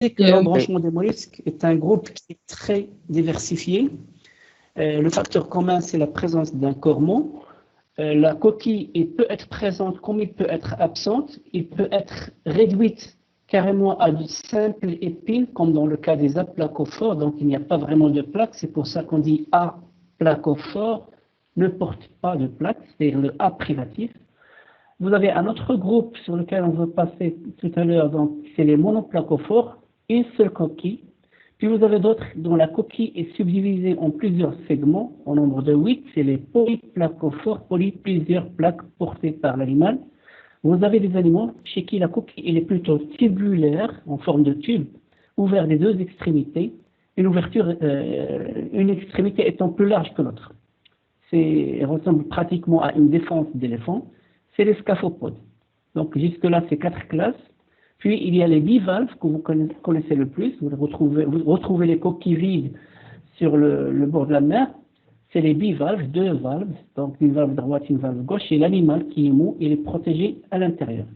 C'est que l'embranchement des mollusques est un groupe qui est très diversifié. Le facteur commun, c'est la présence d'un cormon. La coquille peut être présente comme il peut être absente. Il peut être réduite carrément à de simples épines, comme dans le cas des aplacophores. Donc, il n'y a pas vraiment de plaque. C'est pour ça qu'on dit aplacophore ne porte pas de plaque, c'est le A privatif. Vous avez un autre groupe sur lequel on va passer tout à l'heure, donc c'est les monoplacophores, une seule coquille. Puis vous avez d'autres dont la coquille est subdivisée en plusieurs segments, au nombre de 8, c'est les polyplacophores, plusieurs plaques portées par l'animal. Vous avez des animaux chez qui la coquille est plutôt tubulaire, en forme de tube, ouvert des deux extrémités, une extrémité étant plus large que l'autre. Elle ressemble pratiquement à une défense d'éléphant. C'est les scaphopodes. Donc jusque-là, c'est 4 classes. Puis il y a les bivalves que vous connaissez le plus. Vous retrouvez les coquilles vides sur le bord de la mer. C'est les bivalves, 2 valves, donc une valve droite, une valve gauche, et l'animal qui est mou, il est protégé à l'intérieur.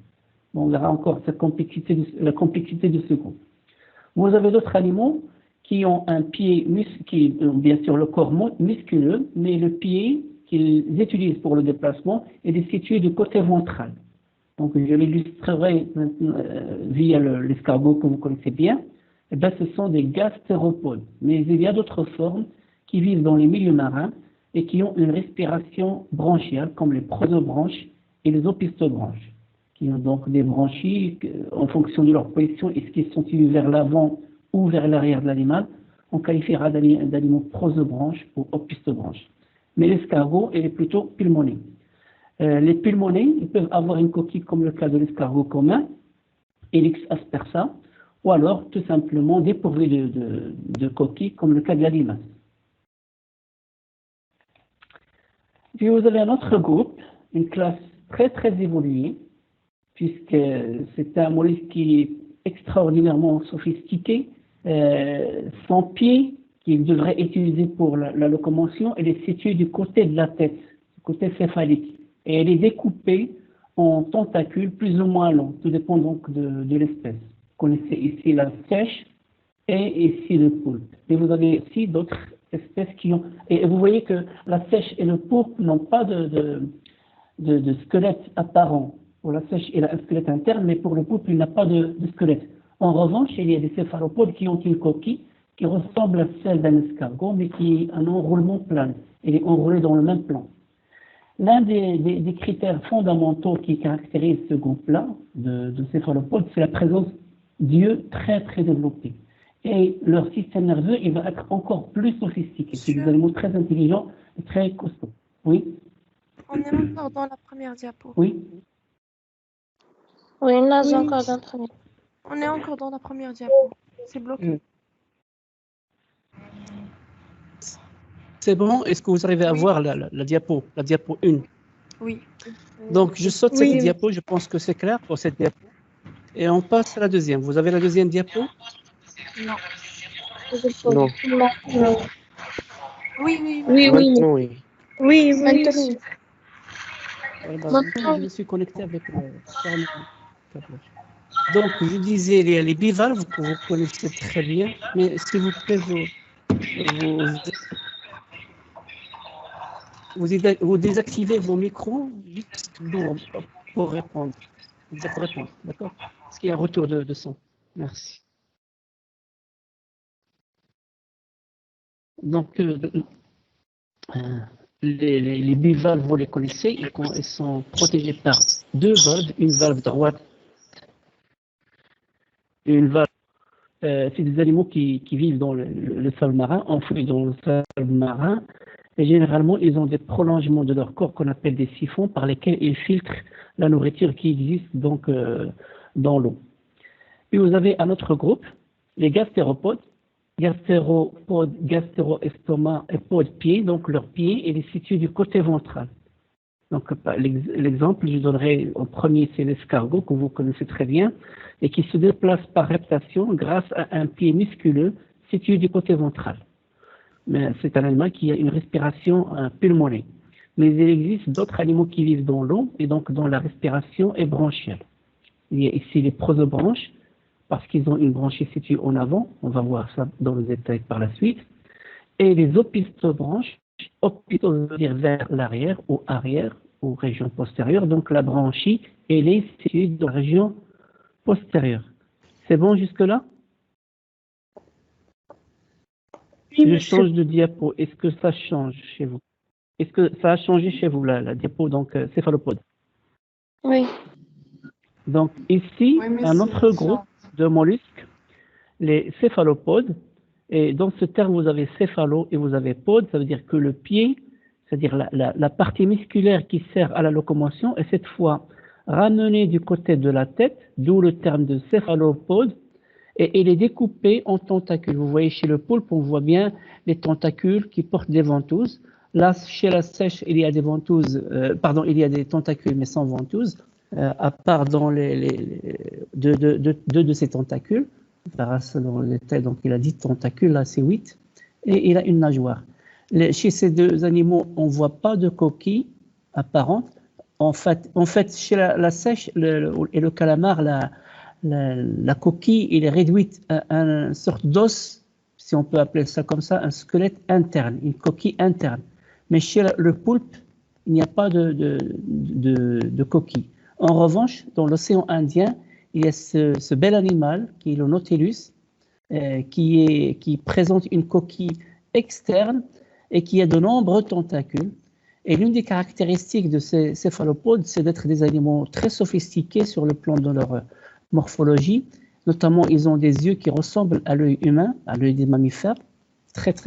Bon, on verra encore la complexité de ce groupe. Vous avez d'autres animaux qui ont un pied, qui ont bien sûr le corps musculeux, mais le pied qu'ils utilisent pour le déplacement est situé du côté ventral. Donc je l'illustrerai via l'escargot que vous connaissez bien. Eh bien, ce sont des gastéropodes, mais il y a d'autres formes qui vivent dans les milieux marins et qui ont une respiration branchiale, comme les prosobranches et les opistobranches, qui ont donc des branchies en fonction de leur position, est-ce qu'ils sont tirés vers l'avant ou vers l'arrière de l'animal, on qualifiera d'animaux prosobranches ou opistobranches. Mais l'escargot, il est plutôt pulmoné. Les pulmonés, ils peuvent avoir une coquille comme le cas de l'escargot commun, Helix aspersa, ou alors tout simplement dépourvu de coquille comme le cas de la limace. Puis vous avez un autre groupe, une classe très très évoluée, puisque c'est un mollusque qui est extraordinairement sophistiqué. Son pied, qu'il devrait utiliser pour la locomotion, elle est située du côté de la tête, du côté céphalique. Et elle est découpée en tentacules plus ou moins longs, tout dépend donc de l'espèce. Vous connaissez ici la sèche et ici le poulpe. Et vous avez aussi d'autres espèces qui ont... Et vous voyez que la sèche et le poulpe n'ont pas de squelette apparent. Pour la sèche, il a un squelette interne, mais pour le poulpe, il n'a pas de squelette. En revanche, il y a des céphalopodes qui ont une coquille qui ressemble à celle d'un escargot, mais qui est un enroulement plat. Elle est enroulée dans le même plan. L'un des critères fondamentaux qui caractérisent ce groupe-là de céphalopodes, c'est la présence d'yeux très très développés. Et leur système nerveux, il va être encore plus sophistiqué. C'est des animaux très intelligents et très costauds. Oui? On est encore dans la première diapo. Oui? Oui, on est encore dans la première. On est encore dans la première diapo. C'est bloqué. C'est bon? Est-ce que vous arrivez à voir la diapo 1? Oui. Donc, je saute cette diapo, je pense que c'est clair pour cette diapo. Et on passe à la deuxième. Vous avez la deuxième diapo? Non. Non. Oui. Maintenant, oui. Oui, maintenant. Je me suis connecté avec le câblage. Donc, je disais les bivalves que vous connaissez très bien, mais s'il vous plaît, vous désactivez vos micros juste pour répondre. D'accord? Parce qu'il y a un retour de son. Merci. Donc, les bivalves, vous les connaissez, ils sont protégés par 2 valves, une valve droite et une valve. C'est des animaux qui vivent dans le sable marin, enfouis dans le sable marin. Et généralement, ils ont des prolongements de leur corps qu'on appelle des siphons par lesquels ils filtrent la nourriture qui existe donc dans l'eau. Puis vous avez un autre groupe, les gastéropodes. Gastéroestomac et pode-pied. Donc leur pied, il est situé du côté ventral. Donc l'exemple, je donnerai en premier, c'est l'escargot que vous connaissez très bien et qui se déplace par reptation grâce à un pied musculeux situé du côté ventral. Mais c'est un animal qui a une respiration pulmonée. Mais il existe d'autres animaux qui vivent dans l'eau et donc dont la respiration est branchiale. Il y a ici les prosobranches, parce qu'ils ont une branchie située en avant, on va voir ça dans le détail par la suite, et les opistobranches, opistaux veut dire vers l'arrière ou arrière, ou région postérieure, donc la branchie, elle est située dans la région postérieure. C'est bon jusque-là? Si je change de diapo, est-ce que ça change chez vous? Est-ce que ça a changé chez vous, la diapo, donc céphalopode? Oui. Donc ici, Oui, mais un autre groupe de mollusques, les céphalopodes, et dans ce terme, vous avez céphalo et vous avez pode, ça veut dire que le pied, c'est-à-dire la partie musculaire qui sert à la locomotion, est cette fois ramenée du côté de la tête, d'où le terme de céphalopode, et il est découpé en tentacules. Vous voyez chez le poulpe, on voit bien les tentacules qui portent des ventouses. Là, chez la sèche, il y a des ventouses, il y a des tentacules mais sans ventouses, à part dans deux de ces tentacules. Dans le détail, donc il a 10 tentacules, là c'est 8, et il a une nageoire. Chez ces deux animaux, on ne voit pas de coquille apparente. En fait chez la sèche et le calamar, la coquille il est réduite à une sorte d'os, si on peut appeler ça comme ça, un squelette interne, une coquille interne. Mais chez le poulpe, il n'y a pas de coquille. En revanche, dans l'océan Indien, il y a ce bel animal qui est le Nautilus, qui présente une coquille externe et qui a de nombreux tentacules. Et l'une des caractéristiques de ces céphalopodes, c'est d'être des animaux très sophistiqués sur le plan de leur morphologie. Notamment, ils ont des yeux qui ressemblent à l'œil humain, à l'œil des mammifères.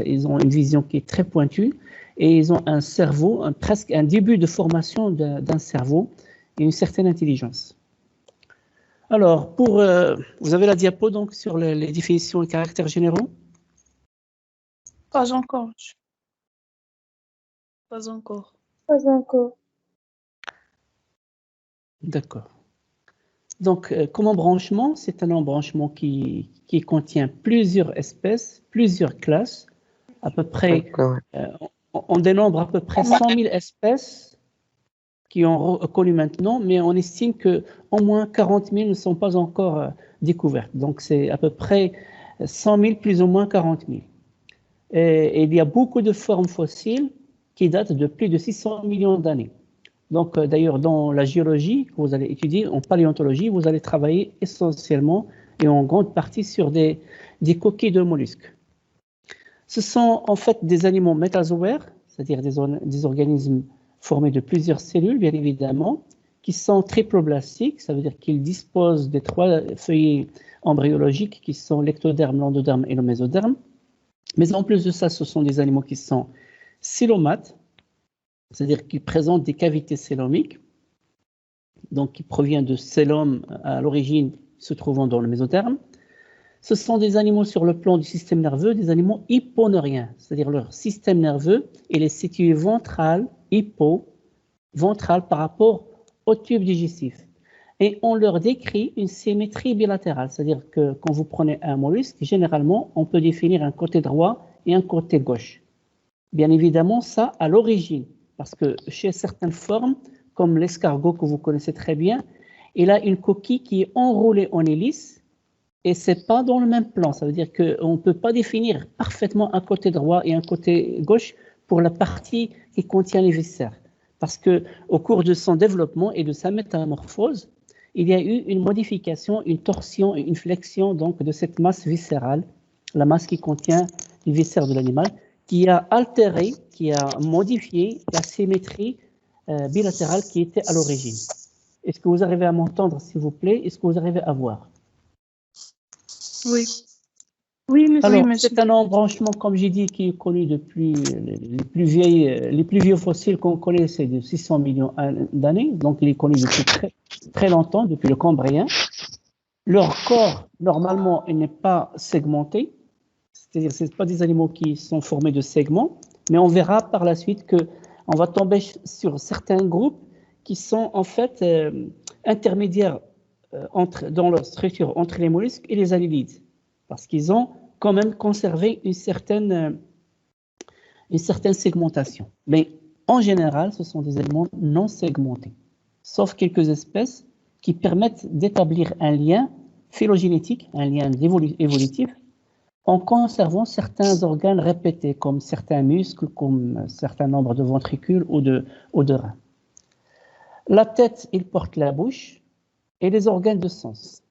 Ils ont une vision qui est très pointue et ils ont un cerveau, presque un début de formation d'un cerveau et une certaine intelligence. Alors, vous avez la diapo donc sur les définitions et caractères généraux? Pas encore. Pas encore. Pas encore. D'accord. Donc, comme embranchement, c'est un embranchement qui contient plusieurs espèces, plusieurs classes, à peu près, on dénombre à peu près 100 000 espèces qui ont reconnu maintenant, mais on estime qu'au moins 40 000 ne sont pas encore découvertes. Donc, c'est à peu près 100 000 plus ou moins 40 000. Et il y a beaucoup de formes fossiles qui datent de plus de 600 millions d'années. Donc, d'ailleurs, dans la géologie que vous allez étudier, en paléontologie, vous allez travailler essentiellement et en grande partie sur des coquilles de mollusques. Ce sont en fait des animaux métazoaires, c'est-à-dire des organismes formés de plusieurs cellules, bien évidemment, qui sont triploblastiques, ça veut dire qu'ils disposent des 3 feuillets embryologiques qui sont l'ectoderme, l'endoderme et le mésoderme. Mais en plus de ça, ce sont des animaux qui sont célomates, c'est-à-dire qu'ils présentent des cavités célomiques, donc qui proviennent de célome à l'origine se trouvant dans le mésoderme. Ce sont des animaux sur le plan du système nerveux, des animaux hyponeuriens, c'est-à-dire leur système nerveux, il est situé ventral par rapport au tube digestif. Et on leur décrit une symétrie bilatérale, c'est-à-dire que quand vous prenez un mollusque, généralement, on peut définir un côté droit et un côté gauche. Bien évidemment, ça à l'origine, parce que chez certaines formes, comme l'escargot que vous connaissez très bien, il a une coquille qui est enroulée en hélice et ce n'est pas dans le même plan. Ça veut dire qu'on ne peut pas définir parfaitement un côté droit et un côté gauche pour la partie qui contient les viscères. Parce qu'au cours de son développement et de sa métamorphose, il y a eu une modification, une torsion et une flexion donc, de cette masse viscérale, la masse qui contient les viscères de l'animal, qui a altéré, qui a modifié la symétrie bilatérale qui était à l'origine. Est-ce que vous arrivez à m'entendre, s'il vous plaît? Est-ce que vous arrivez à voir? Oui. Oui, monsieur. Alors, Oui, c'est un embranchement, comme j'ai dit, qui est connu depuis les plus vieux fossiles qu'on connaît, c'est de 600 millions d'années. Donc, il est connu depuis très, très longtemps, depuis le Cambrien. Leur corps, normalement, il n'est pas segmenté. C'est-à-dire, ce ne sont pas des animaux qui sont formés de segments. Mais on verra par la suite qu'on va tomber sur certains groupes qui sont en fait intermédiaires dans leur structure entre les mollusques et les annélides. Parce qu'ils ont quand même conservé une certaine segmentation. Mais en général, ce sont des éléments non segmentés, sauf quelques espèces qui permettent d'établir un lien phylogénétique, un lien évolutif, en conservant certains organes répétés, comme certains muscles, comme un certain nombre de ventricules ou de reins. La tête, il porte la bouche et les organes de sens.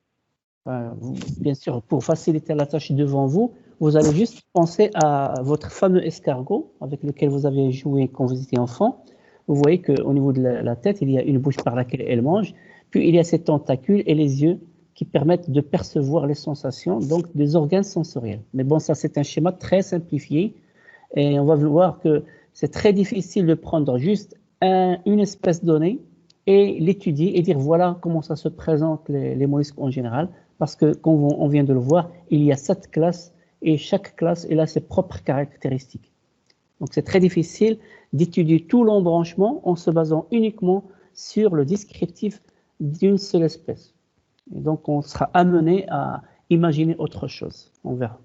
Bien sûr, pour faciliter la tâche devant vous, vous allez juste penser à votre fameux escargot avec lequel vous avez joué quand vous étiez enfant. Vous voyez qu'au niveau de la tête, il y a une bouche par laquelle elle mange, puis il y a ses tentacules et les yeux qui permettent de percevoir les sensations, donc des organes sensoriels. Mais bon, ça c'est un schéma très simplifié et on va voir que c'est très difficile de prendre juste une espèce donnée et l'étudier et dire voilà comment ça se présente les mollusques en général, parce que comme on vient de le voir, il y a 7 classes et chaque classe elle a ses propres caractéristiques. Donc c'est très difficile d'étudier tout l'embranchement en se basant uniquement sur le descriptif d'une seule espèce. Et donc on sera amené à imaginer autre chose, on verra.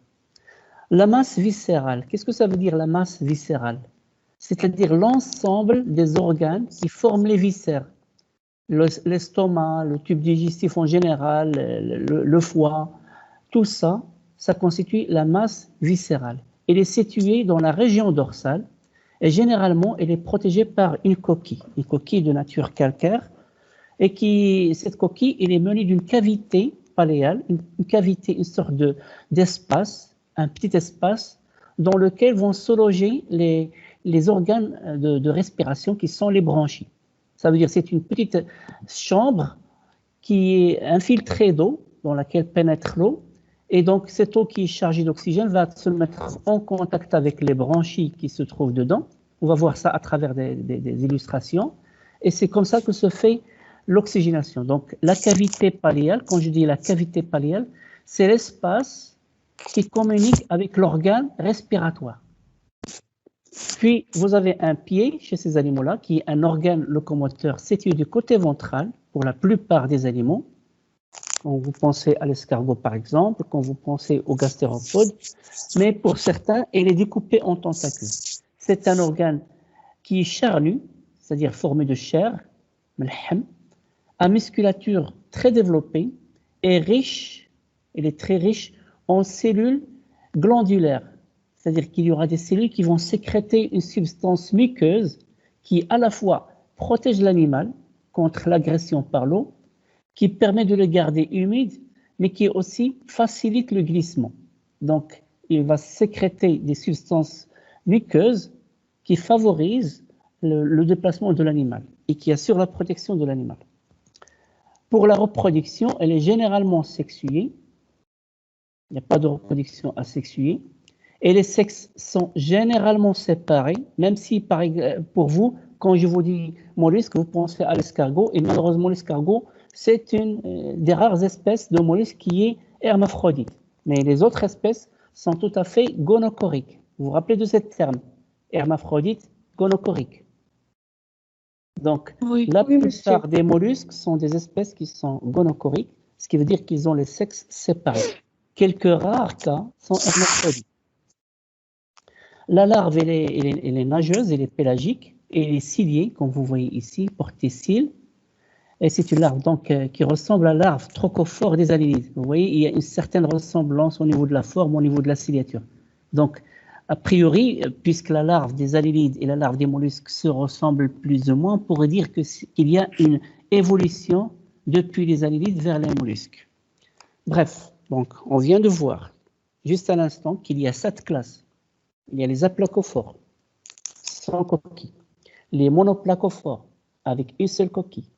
La masse viscérale, qu'est-ce que ça veut dire la masse viscérale? C'est-à-dire l'ensemble des organes qui forment les viscères. L'estomac, le tube digestif en général, le foie, tout ça, ça constitue la masse viscérale. Elle est située dans la région dorsale et généralement elle est protégée par une coquille de nature calcaire, et cette coquille elle est munie d'une cavité paléale, une cavité, une sorte d'espace, un petit espace dans lequel vont se loger les organes de respiration qui sont les branchies. Ça veut dire que c'est une petite chambre qui est infiltrée d'eau, dans laquelle pénètre l'eau. Et donc, cette eau qui est chargée d'oxygène va se mettre en contact avec les branchies qui se trouvent dedans. On va voir ça à travers des illustrations. Et c'est comme ça que se fait l'oxygénation. Donc, la cavité paléale, quand je dis la cavité paléale, c'est l'espace qui communique avec l'organe respiratoire. Puis, vous avez un pied chez ces animaux-là, qui est un organe locomoteur situé du côté ventral pour la plupart des animaux. Quand vous pensez à l'escargot, par exemple, quand vous pensez au gastéropode, mais pour certains, il est découpé en tentacules. C'est un organe qui est charnu, c'est-à-dire formé de chair, à musculature très développée et riche, il est très riche en cellules glandulaires. C'est-à-dire qu'il y aura des cellules qui vont sécréter une substance muqueuse qui à la fois protège l'animal contre l'agression par l'eau, qui permet de le garder humide, mais qui aussi facilite le glissement. Donc, il va sécréter des substances muqueuses qui favorisent le déplacement de l'animal et qui assurent la protection de l'animal. Pour la reproduction, elle est généralement sexuée. Il n'y a pas de reproduction asexuée. Et les sexes sont généralement séparés, même si pour vous, quand je vous dis mollusque, vous pensez à l'escargot, et malheureusement l'escargot, c'est une des rares espèces de mollusques qui est hermaphrodite. Mais les autres espèces sont tout à fait gonocoriques. Vous vous rappelez de ce terme, hermaphrodite, gonocorique. Donc, la plupart des mollusques sont des espèces qui sont gonocoriques, ce qui veut dire qu'ils ont les sexes séparés. Quelques rares cas sont hermaphrodites. La larve, elle est nageuse, elle est pélagique, et elle est ciliée, comme vous voyez ici, portée cils. Et c'est une larve donc, qui ressemble à la larve trochophore des annelides. Vous voyez, il y a une certaine ressemblance au niveau de la forme, au niveau de la ciliature. Donc, a priori, puisque la larve des annelides et la larve des mollusques se ressemblent plus ou moins, on pourrait dire qu'il y a une évolution depuis les annelides vers les mollusques. Bref, donc, on vient de voir, juste à l'instant, qu'il y a 7 classes. Il y a les aplacophores, sans coquille, les monoplacophores, avec une seule coquille,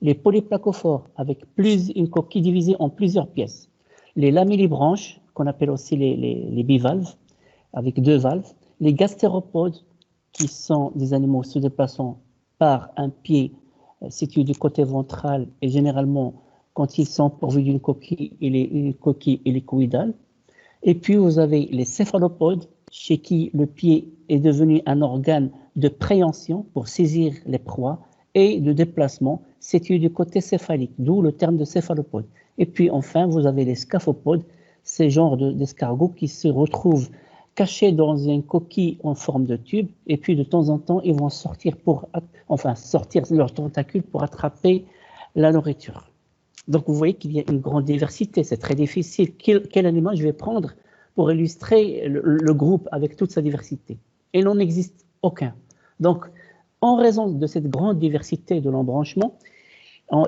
les polyplacophores, avec une coquille divisée en plusieurs pièces, les lamellibranches, qu'on appelle aussi les bivalves, avec 2 valves, les gastéropodes, qui sont des animaux se déplaçant par un pied situé du côté ventral, et généralement, quand ils sont pourvus d'une coquille, une coquille hélicoïdale. Et puis, vous avez les céphalopodes, chez qui le pied est devenu un organe de préhension pour saisir les proies et de déplacement situé du côté céphalique, d'où le terme de céphalopode. Et puis enfin, vous avez les scaphopodes, ces genres d'escargots qui se retrouvent cachés dans une coquille en forme de tube, et puis de temps en temps, ils vont sortir leurs tentacules pour attraper la nourriture. Donc, vous voyez qu'il y a une grande diversité. C'est très difficile. Quel animal je vais prendre pour illustrer le groupe avec toute sa diversité? Il n'en existe aucun. Donc, en raison de cette grande diversité de l'embranchement,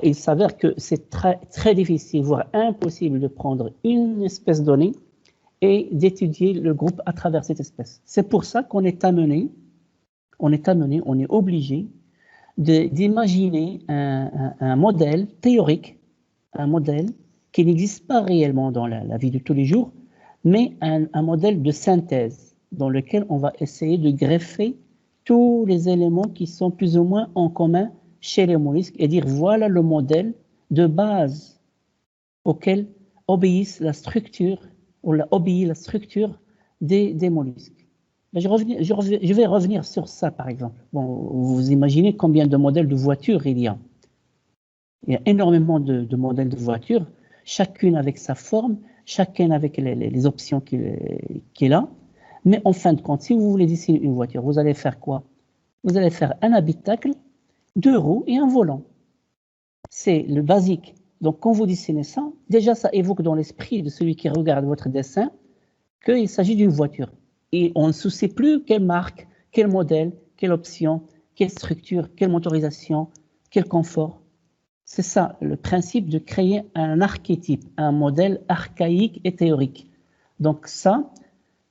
il s'avère que c'est très, très difficile, voire impossible de prendre une espèce donnée et d'étudier le groupe à travers cette espèce. C'est pour ça qu'on est amené, on est obligé d'imaginer un modèle théorique, un modèle qui n'existe pas réellement dans la vie de tous les jours, mais un modèle de synthèse dans lequel on va essayer de greffer tous les éléments qui sont plus ou moins en commun chez les mollusques et dire voilà le modèle de base auquel obéit la structure des mollusques. Je vais revenir sur ça par exemple. Bon, vous imaginez combien de modèles de voitures il y a. Il y a énormément de modèles de voitures, chacune avec sa forme, chacun avec les options qu'il a. Mais en fin de compte, si vous voulez dessiner une voiture, vous allez faire quoi? Vous allez faire un habitacle, 2 roues et un volant. C'est le basique. Donc, quand vous dessinez ça, déjà, ça évoque dans l'esprit de celui qui regarde votre dessin qu'il s'agit d'une voiture. Et on ne se soucie plus quelle marque, quel modèle, quelle option, quelle structure, quelle motorisation, quel confort. C'est ça, le principe de créer un archétype, un modèle archaïque et théorique. Donc ça,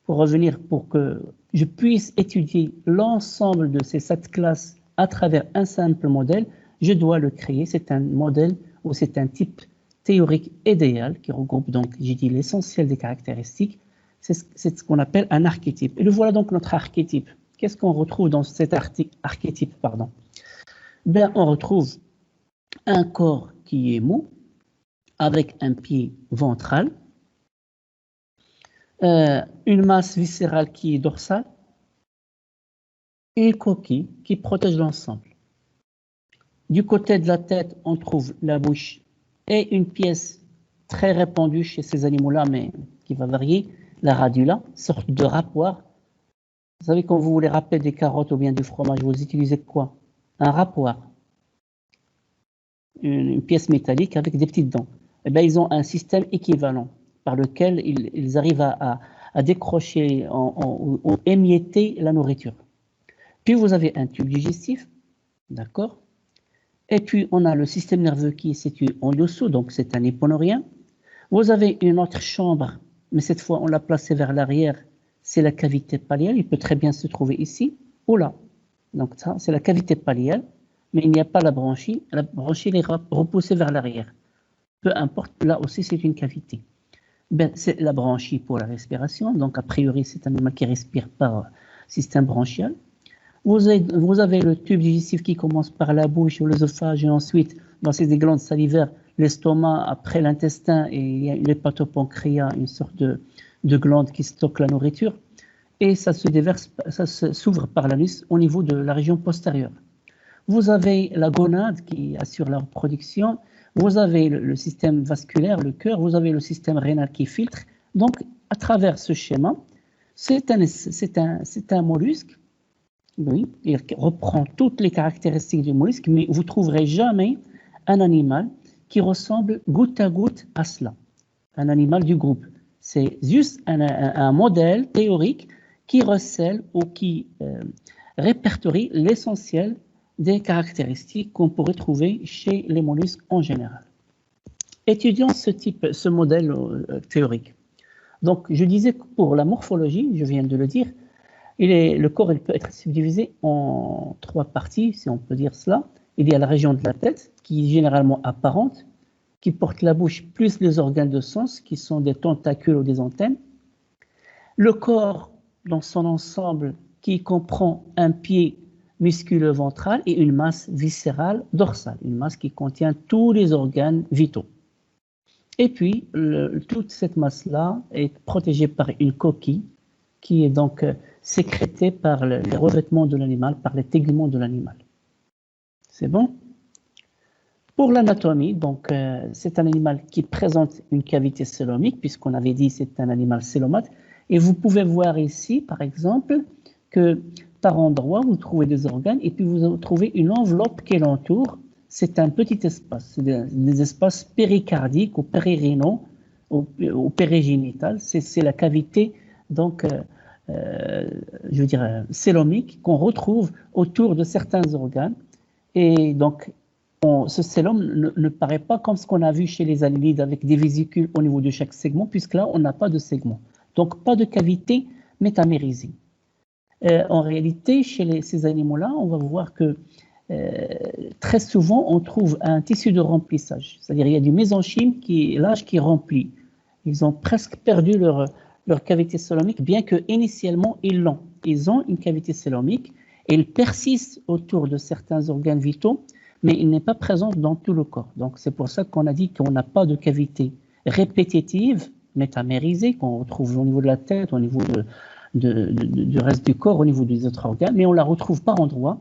pour que je puisse étudier l'ensemble de ces 7 classes à travers un simple modèle, je dois le créer. C'est un modèle ou c'est un type théorique idéal qui regroupe donc, j'ai dit, l'essentiel des caractéristiques. C'est ce qu'on appelle un archétype. Et le voilà donc notre archétype. Qu'est-ce qu'on retrouve dans cet archétype, pardon? Ben, on retrouve un corps qui est mou, avec un pied ventral, une masse viscérale qui est dorsale, et une coquille qui protège l'ensemble. Du côté de la tête, on trouve la bouche et une pièce très répandue chez ces animaux-là, mais qui va varier, la radula, sorte de râpoir. Vous savez, quand vous voulez râper des carottes ou bien du fromage, vous utilisez quoi? Un râpoir. Une pièce métallique avec des petites dents. Eh bien, ils ont un système équivalent par lequel ils arrivent à décrocher ou émietter la nourriture. Puis vous avez un tube digestif, d'accord? Et puis on a le système nerveux qui est situé en dessous, donc c'est un hyponeurien. Vous avez une autre chambre, mais cette fois on l'a placée vers l'arrière, c'est la cavité palliale, il peut très bien se trouver ici ou là. Donc ça, c'est la cavité palliale, mais il n'y a pas la branchie est repoussée vers l'arrière. Peu importe, là aussi c'est une cavité. Ben, c'est la branchie pour la respiration, donc a priori c'est un animal qui respire par système branchial. Vous avez le tube digestif qui commence par la bouche ou l'œsophage et ensuite, c'est des glandes salivaires, l'estomac, après l'intestin et il y a l'hépatopancréas, une sorte de glande qui stocke la nourriture et ça s'ouvre par l'anus au niveau de la région postérieure. Vous avez la gonade qui assure la reproduction, vous avez le système vasculaire, le cœur, vous avez le système rénal qui filtre. Donc, à travers ce schéma, c'est un mollusque. Oui, il reprend toutes les caractéristiques du mollusque, mais vous ne trouverez jamais un animal qui ressemble goutte à goutte à cela, un animal du groupe. C'est juste un modèle théorique qui recèle ou qui répertorie l'essentiel des caractéristiques qu'on pourrait trouver chez les mollusques en général. Étudions ce modèle théorique. Donc, je disais que pour la morphologie, je viens de le dire, le corps peut être subdivisé en 3 parties, si on peut dire cela. Il y a la région de la tête, qui est généralement apparente, qui porte la bouche plus les organes de sens, qui sont des tentacules ou des antennes. Le corps, dans son ensemble, qui comprend un pied musculeux ventral et une masse viscérale dorsale, une masse qui contient tous les organes vitaux. Et puis, toute cette masse-là est protégée par une coquille qui est donc sécrétée par les revêtements de l'animal, par les teguments de l'animal. C'est bon? Pour l'anatomie, donc, c'est un animal qui présente une cavité célomique, puisqu'on avait dit c'est un animal célomate. Et vous pouvez voir ici, par exemple, que par endroit, vous trouvez des organes et puis vous trouvez une enveloppe qui l'entoure. c'est un petit espace, c'est des espaces péricardiques ou périrénaux ou périgénitales. C'est la cavité, donc, je veux dire, célomique qu'on retrouve autour de certains organes. Et donc, ce célome ne paraît pas comme ce qu'on a vu chez les annélides avec des vésicules au niveau de chaque segment, puisque là, on n'a pas de segment. Donc, pas de cavité métamérisée. En réalité, chez ces animaux-là, on va voir que très souvent, on trouve un tissu de remplissage. C'est-à-dire, il y a du mésenchyme qui est l'âge qui remplit. Ils ont presque perdu leur cavité célomique, bien que initialement ils l'ont. Ils ont une cavité célomique et il persiste autour de certains organes vitaux, mais il n'est pas présent dans tout le corps. Donc, c'est pour ça qu'on a dit qu'on n'a pas de cavité répétitive, métamérisée, qu'on retrouve au niveau de la tête, au niveau du reste du corps, au niveau des autres organes, mais on la retrouve par endroits.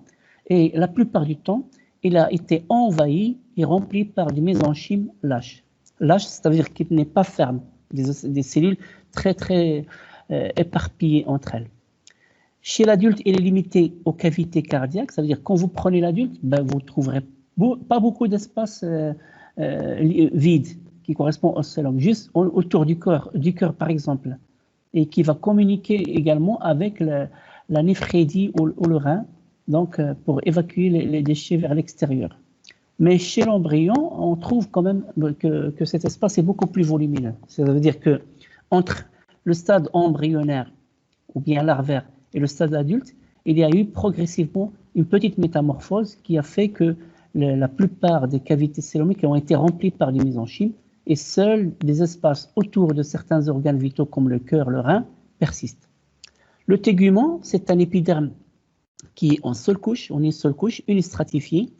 Et la plupart du temps, il a été envahi et rempli par du mésenchyme lâche. Lâche, c'est-à-dire qu'il n'est pas ferme, des cellules très, très éparpillées entre elles. Chez l'adulte, il est limité aux cavités cardiaques, ça veut dire quand vous prenez l'adulte, ben, vous ne trouverez pas beaucoup d'espace vide qui correspond au célome, juste autour du cœur par exemple, et qui va communiquer également avec la néphrédie ou le rein, donc pour évacuer les déchets vers l'extérieur. Mais chez l'embryon, on trouve quand même que cet espace est beaucoup plus volumineux. Ça veut dire que entre le stade embryonnaire ou bien larvaire et le stade adulte, il y a eu progressivement une petite métamorphose qui a fait que la plupart des cavités célomiques ont été remplies par du mésenchyme et seuls des espaces autour de certains organes vitaux comme le cœur, le rein, persistent. Le tégument, c'est un épiderme qui est en une seule couche, unistratifiée,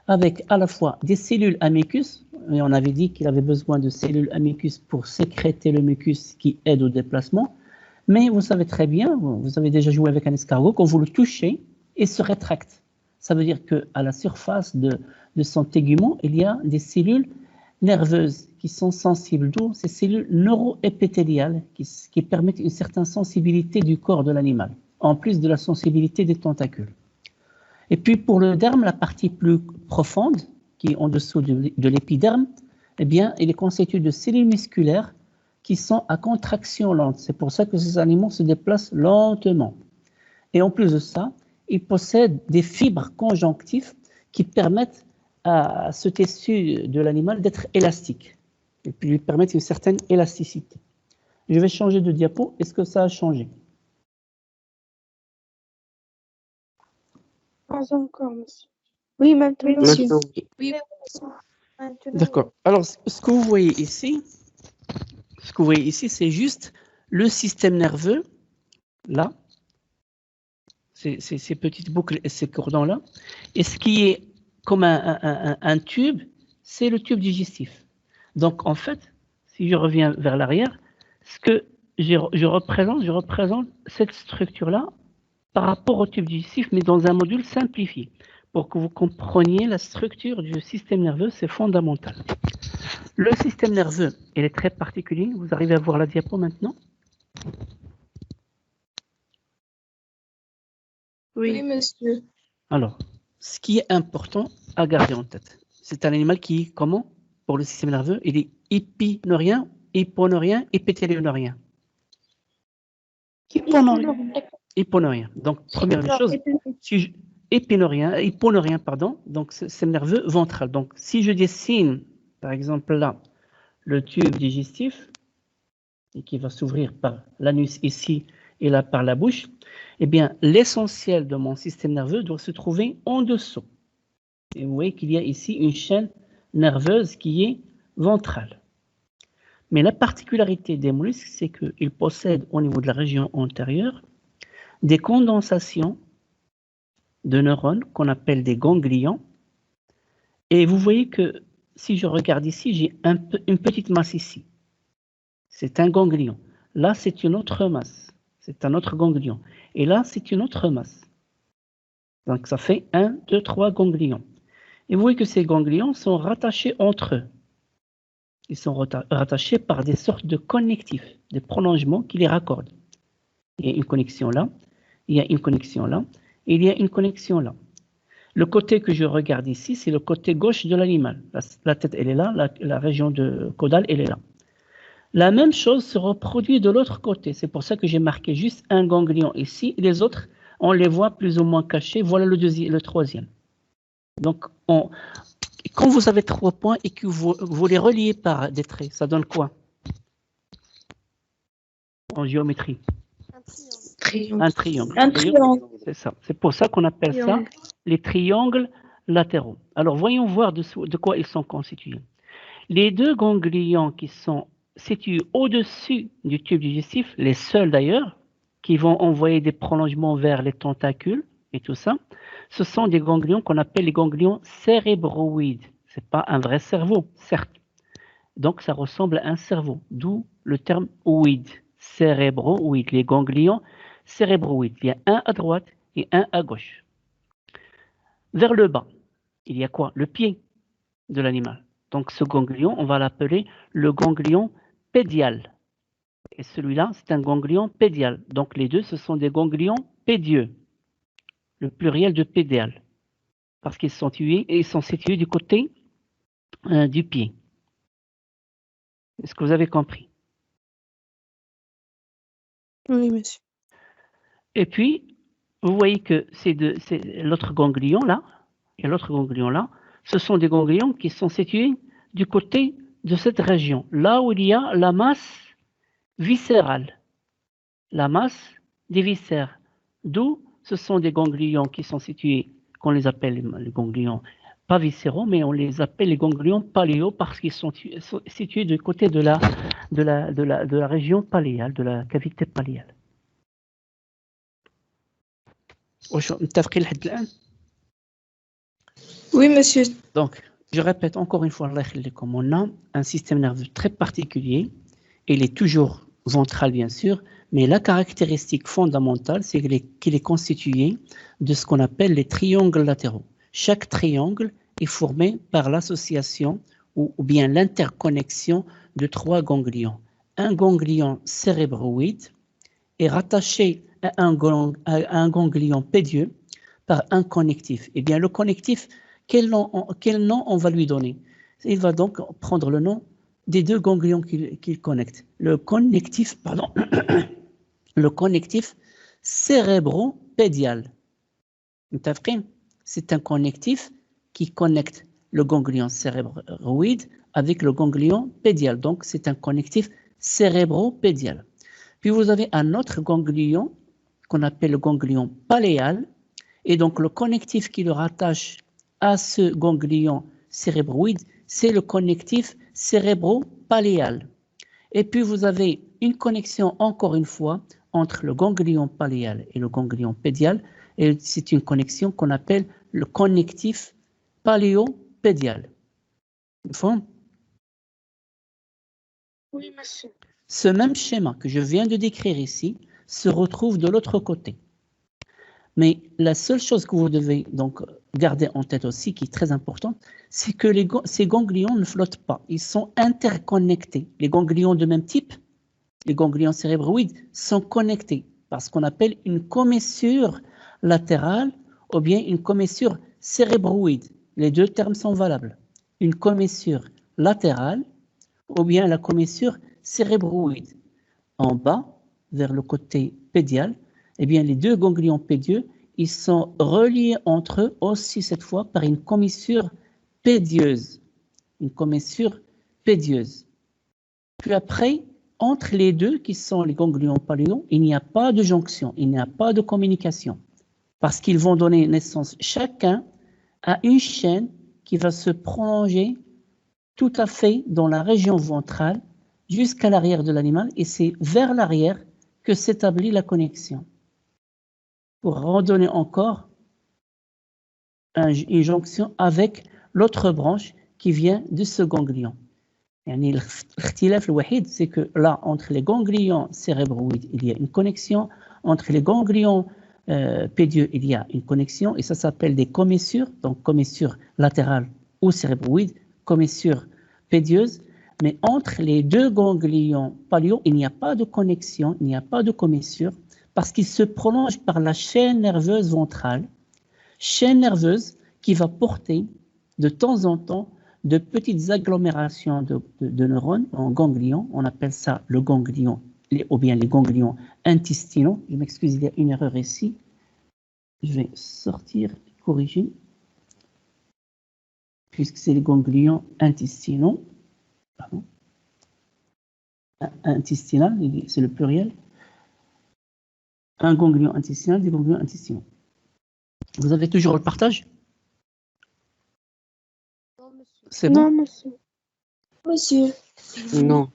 avec à la fois des cellules à mucus, et on avait dit qu'il avait besoin de cellules à mucus pour sécréter le mucus qui aide au déplacement, mais vous savez très bien, vous avez déjà joué avec un escargot, quand vous le touchez, il se rétracte. Ça veut dire qu'à la surface de son tégument, il y a des cellules nerveuses qui sont sensibles, d'où ces cellules neuroépithéliales qui permettent une certaine sensibilité du corps de l'animal, en plus de la sensibilité des tentacules. Et puis pour le derme, la partie plus profonde, qui est en dessous de l'épiderme, eh bien, il est constitué de cellules musculaires qui sont à contraction lente. C'est pour ça que ces animaux se déplacent lentement. Et en plus de ça, ils possèdent des fibres conjonctives qui permettent à ce tissu de l'animal d'être élastique et puis lui permettent une certaine élasticité. Je vais changer de diapo. Est-ce que ça a changé? Pas encore, monsieur. Oui, maintenant, monsieur. Oui, maintenant. D'accord. Alors, ce que vous voyez ici, c'est juste le système nerveux, là, ces petites boucles et ces cordons-là, et ce qui est comme un tube, c'est le tube digestif. Donc, en fait, si je reviens vers l'arrière, ce que je représente cette structure-là par rapport au tube digestif, mais dans un module simplifié. Pour que vous compreniez la structure du système nerveux, c'est fondamental. Le système nerveux, il est très particulier. Vous arrivez à voir la diapo maintenant? Oui, monsieur. Alors, ce qui est important à garder en tête, c'est un animal qui est comment? Pour le système nerveux, il est épineurien, hyponeurien, épithéliorien. Hyponeurien. Donc, première chose, hyponeurien, pardon, donc c'est le nerveux ventral. Donc, si je dessine, par exemple là, le tube digestif, et qui va s'ouvrir par l'anus ici et là par la bouche, eh bien, l'essentiel de mon système nerveux doit se trouver en dessous. Et vous voyez qu'il y a ici une chaîne nerveuse qui est ventrale. Mais la particularité des mollusques, c'est qu'ils possèdent au niveau de la région antérieure des condensations de neurones qu'on appelle des ganglions. Et vous voyez que si je regarde ici, j'ai une petite masse ici. C'est un ganglion. Là, c'est une autre masse. C'est un autre ganglion. Et là, c'est une autre masse. Donc, ça fait 1, 2, 3 ganglions. Et vous voyez que ces ganglions sont rattachés entre eux. Ils sont rattachés par des sortes de connectifs, des prolongements qui les raccordent. Il y a une connexion là, il y a une connexion là, et il y a une connexion là. Le côté que je regarde ici, c'est le côté gauche de l'animal. La tête, elle est là, la région caudale, elle est là. La même chose se reproduit de l'autre côté. C'est pour ça que j'ai marqué juste un ganglion ici. Les autres, on les voit plus ou moins cachés. Voilà le troisième. Donc, quand vous avez 3 points et que vous les reliez par des traits, ça donne quoi en géométrie? Triangle. Un triangle. Un triangle. C'est ça. C'est pour ça qu'on appelle ça les triangles latéraux. Alors, voyons voir de quoi ils sont constitués. Les 2 ganglions qui sont situés au-dessus du tube digestif, les seuls d'ailleurs, qui vont envoyer des prolongements vers les tentacules et tout ça, ce sont des ganglions qu'on appelle les ganglions cérébroïdes. Ce n'est pas un vrai cerveau, certes. Donc, ça ressemble à un cerveau, d'où le terme oïde, cérébroïde, les ganglions cérébroïdes. Il y a un à droite et un à gauche. Vers le bas, il y a quoi? Le pied de l'animal. Donc, ce ganglion, on va l'appeler le ganglion pédial. Et celui-là, c'est un ganglion pédial. Donc, les deux, ce sont des ganglions pédieux. Le pluriel de pédial. Parce qu'ils sont situés du côté du pied. Est-ce que vous avez compris? Oui, monsieur. Et puis, vous voyez que c'est l'autre ganglion là, et l'autre ganglion là, ce sont des ganglions qui sont situés du côté de cette région, là où il y a la masse viscérale, la masse des viscères. D'où ce sont des ganglions qui sont situés, qu'on les appelle les ganglions pas viscéraux, mais on les appelle les ganglions paléaux parce qu'ils sont situés du côté de la région paléale, de la cavité paléale. Oui, monsieur. Donc, je répète encore une fois, comme on a un système nerveux très particulier, il est toujours ventral bien sûr, mais la caractéristique fondamentale, c'est qu'il est constitué de ce qu'on appelle les triangles latéraux. Chaque triangle est formé par l'association ou bien l'interconnexion de 3 ganglions. Un ganglion cérébroïde est rattaché à un ganglion pédieux par un connectif. Eh bien, le connectif, quel nom on va lui donner? Il va donc prendre le nom des 2 ganglions qu'il connecte. Le connectif cérébro-pédial. C'est un connectif qui connecte le ganglion cérébroïde avec le ganglion pédial. Donc, c'est un connectif cérébro-pédial. Puis, vous avez un autre ganglion qu'on appelle le ganglion paléal. Et donc, le connectif qui le rattache à ce ganglion cérébroïde, c'est le connectif cérébro-paléal. Et puis, vous avez une connexion, encore une fois, entre le ganglion paléal et le ganglion pédial. Et c'est une connexion qu'on appelle le connectif paléo-pédial. Oui, monsieur. Ce même schéma que je viens de décrire ici se retrouve de l'autre côté. Mais la seule chose que vous devez donc garder en tête aussi, qui est très importante, c'est que ces ganglions ne flottent pas. Ils sont interconnectés. Les ganglions de même type, les ganglions cérébroïdes, sont connectés par ce qu'on appelle une commissure latérale ou bien une commissure cérébroïde. Les 2 termes sont valables. Une commissure latérale ou bien la commissure cérébroïde. En bas, vers le côté pédial, eh bien, les 2 ganglions pédieux, ils sont reliés entre eux aussi cette fois par une commissure pédieuse. Une commissure pédieuse. Puis après, entre les 2 qui sont les ganglions paléaux, il n'y a pas de jonction, il n'y a pas de communication. Parce qu'ils vont donner naissance chacun à une chaîne qui va se prolonger tout à fait dans la région ventrale jusqu'à l'arrière de l'animal et c'est vers l'arrière que s'établit la connexion. Pour redonner encore une jonction avec l'autre branche qui vient de ce ganglion. C'est que là, entre les ganglions cérébroïdes, il y a une connexion. Entre les ganglions pédieux, il y a une connexion. Et ça s'appelle des commissures. Donc, commissure latérale ou cérébroïde, commissure pédieuse. Mais entre les 2 ganglions paléaux, il n'y a pas de connexion, il n'y a pas de commissure. Parce qu'il se prolonge par la chaîne nerveuse ventrale, chaîne nerveuse qui va porter de temps en temps de petites agglomérations de neurones en ganglions. On appelle ça le ganglion, ou bien les ganglions intestinaux. Je m'excuse, il y a une erreur ici. Je vais sortir, corriger, puisque c'est les ganglions intestinaux. Pardon. Intestinal, c'est le pluriel. Un ganglion intestinal, des ganglions intestinaux. Vous avez toujours le partage? C'est bon? Non, monsieur. Monsieur. Non.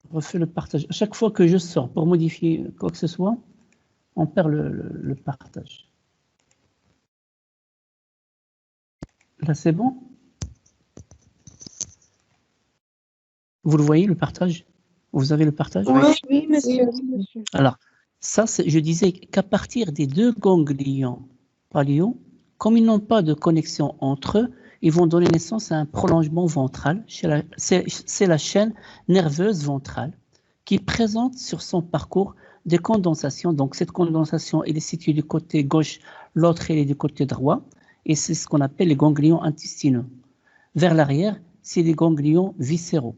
Je refais le partage. À chaque fois que je sors pour modifier quoi que ce soit, on perd le partage. Là, c'est bon? Vous le voyez, le partage? Vous avez le partage? Oui, monsieur. Alors, ça, je disais qu'à partir des deux ganglions palliaux, comme ils n'ont pas de connexion entre eux, ils vont donner naissance à un prolongement ventral. C'est la chaîne nerveuse ventrale qui présente sur son parcours des condensations. Donc, cette condensation, elle est située du côté gauche, l'autre, elle est du côté droit. Et c'est ce qu'on appelle les ganglions intestinaux. Vers l'arrière, c'est les ganglions viscéraux.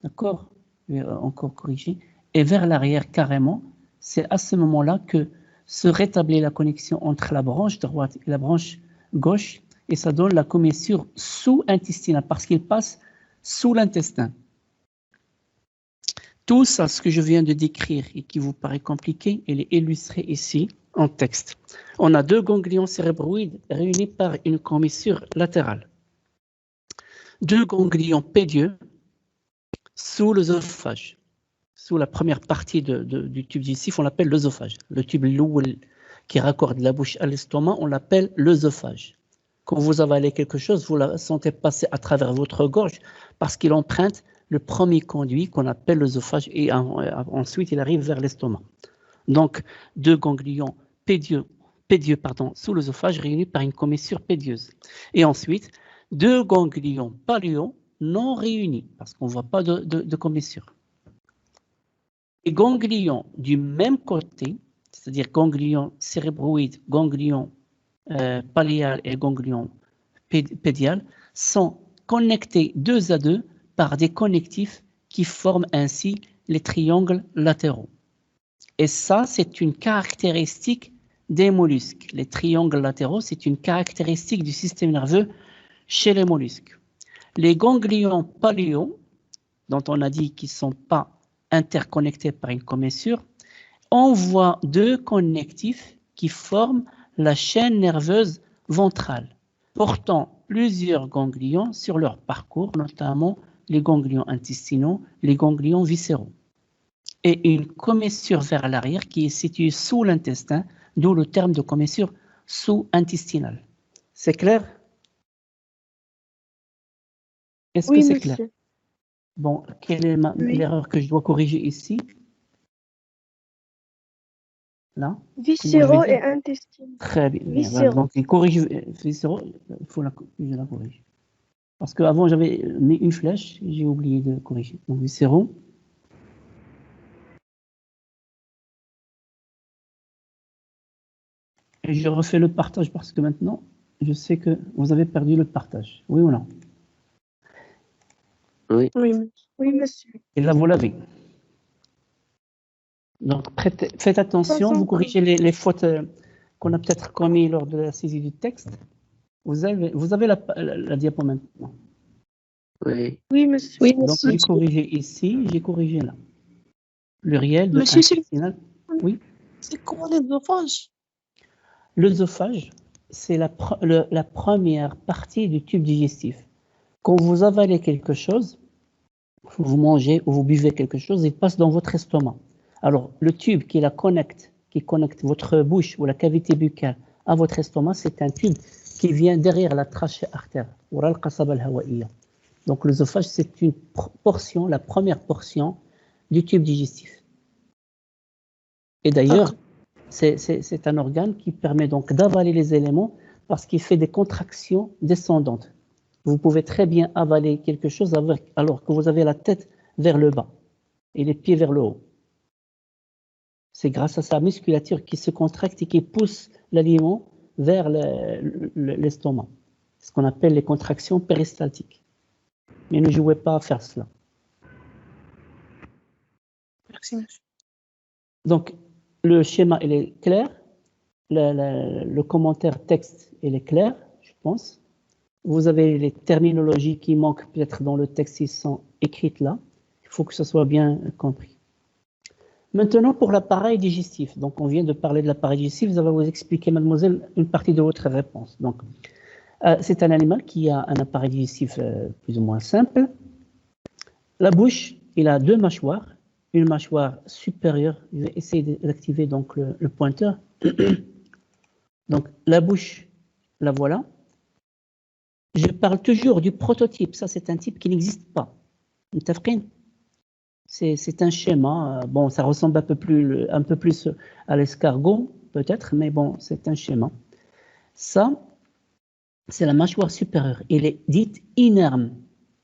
D'accord? Je vais encore corriger. Et vers l'arrière, carrément, c'est à ce moment-là que se rétablit la connexion entre la branche droite et la branche gauche, et ça donne la commissure sous-intestinale, parce qu'il passe sous l'intestin. Tout ça, ce que je viens de décrire et qui vous paraît compliqué, il est illustré ici en texte. On a deux ganglions cérébroïdes réunis par une commissure latérale. Deux ganglions pédieux sous l'œsophage. Sous la première partie du tube digestif, on l'appelle l'œsophage. Le tube qui raccorde la bouche à l'estomac, on l'appelle l'œsophage. Quand vous avalez quelque chose, vous la sentez passer à travers votre gorge parce qu'il emprunte le premier conduit qu'on appelle l'œsophage et ensuite il arrive vers l'estomac. Donc, deux ganglions pédieux sous l'œsophage réunis par une commissure pédieuse. Et ensuite, deux ganglions palliaux non réunis parce qu'on ne voit pas de commissure. Les ganglions du même côté, c'est-à-dire ganglion cérébroïde, ganglion pallial et ganglion pédial, sont connectés deux à deux par des connectifs qui forment ainsi les triangles latéraux. Et ça, c'est une caractéristique des mollusques. Les triangles latéraux, c'est une caractéristique du système nerveux chez les mollusques. Les ganglions palliaux, dont on a dit qu'ils ne sont pas interconnectés par une commissure, envoient deux connectifs qui forment la chaîne nerveuse ventrale, portant plusieurs ganglions sur leur parcours, notamment les ganglions intestinaux, les ganglions viscéraux, et une commissure vers l'arrière qui est située sous l'intestin, d'où le terme de commissure sous-intestinale. C'est clair? Est-ce que c'est clair? Bon, quelle est l'erreur que je dois corriger ici? Là? Viscéraux et intestinaux. Très bien. Viscéraux. Donc, il corrige viscéraux, il faut je la corrige. Parce qu'avant, j'avais mis une flèche et j'ai oublié de corriger. Donc, viscéraux. Et je refais le partage parce que maintenant, je sais que vous avez perdu le partage. Oui ou non? Oui. Oui, monsieur. Et là, vous l'avez. Donc, faites attention, vous corrigez les fautes qu'on a peut-être commises lors de la saisie du texte. Vous avez la diapo maintenant. Oui. Oui, monsieur. Oui, Donc, monsieur. j'ai corrigé ici, j'ai corrigé là. Pluriel de Monsieur, intestinal. Oui. c'est quoi l'œsophage? L'œsophage, c'est la première partie du tube digestif. Quand vous avalez quelque chose, vous mangez ou vous buvez quelque chose, il passe dans votre estomac. Alors, le tube qui connecte votre bouche ou la cavité buccale à votre estomac, c'est un tube qui vient derrière la trachée artère. Donc, l'œsophage, c'est une portion, la première portion du tube digestif. Et d'ailleurs, c'est un organe qui permet donc d'avaler les éléments parce qu'il fait des contractions descendantes. Vous pouvez très bien avaler quelque chose alors que vous avez la tête vers le bas et les pieds vers le haut. C'est grâce à sa musculature qui se contracte et qui pousse l'aliment vers l'estomac. Ce qu'on appelle les contractions péristaltiques. Mais ne jouez pas à faire cela. Merci, monsieur. Donc, le schéma, il est clair. Le commentaire texte, il est clair, je pense. Vous avez les terminologies qui manquent peut-être dans le texte, ils sont écrites là. Il faut que ce soit bien compris. Maintenant, pour l'appareil digestif. Donc, on vient de parler de l'appareil digestif. Ça va vous expliquer, mademoiselle, une partie de votre réponse. Donc, c'est un animal qui a un appareil digestif plus ou moins simple. La bouche, il a deux mâchoires. Une mâchoire supérieure. Je vais essayer d'activer donc le pointeur. Donc, la bouche, la voilà. Je parle toujours du prototype. Ça, c'est un type qui n'existe pas. C'est un schéma. Bon, ça ressemble un peu plus à l'escargot, peut-être, mais bon, c'est un schéma. Ça, c'est la mâchoire supérieure. Elle est dite inerme.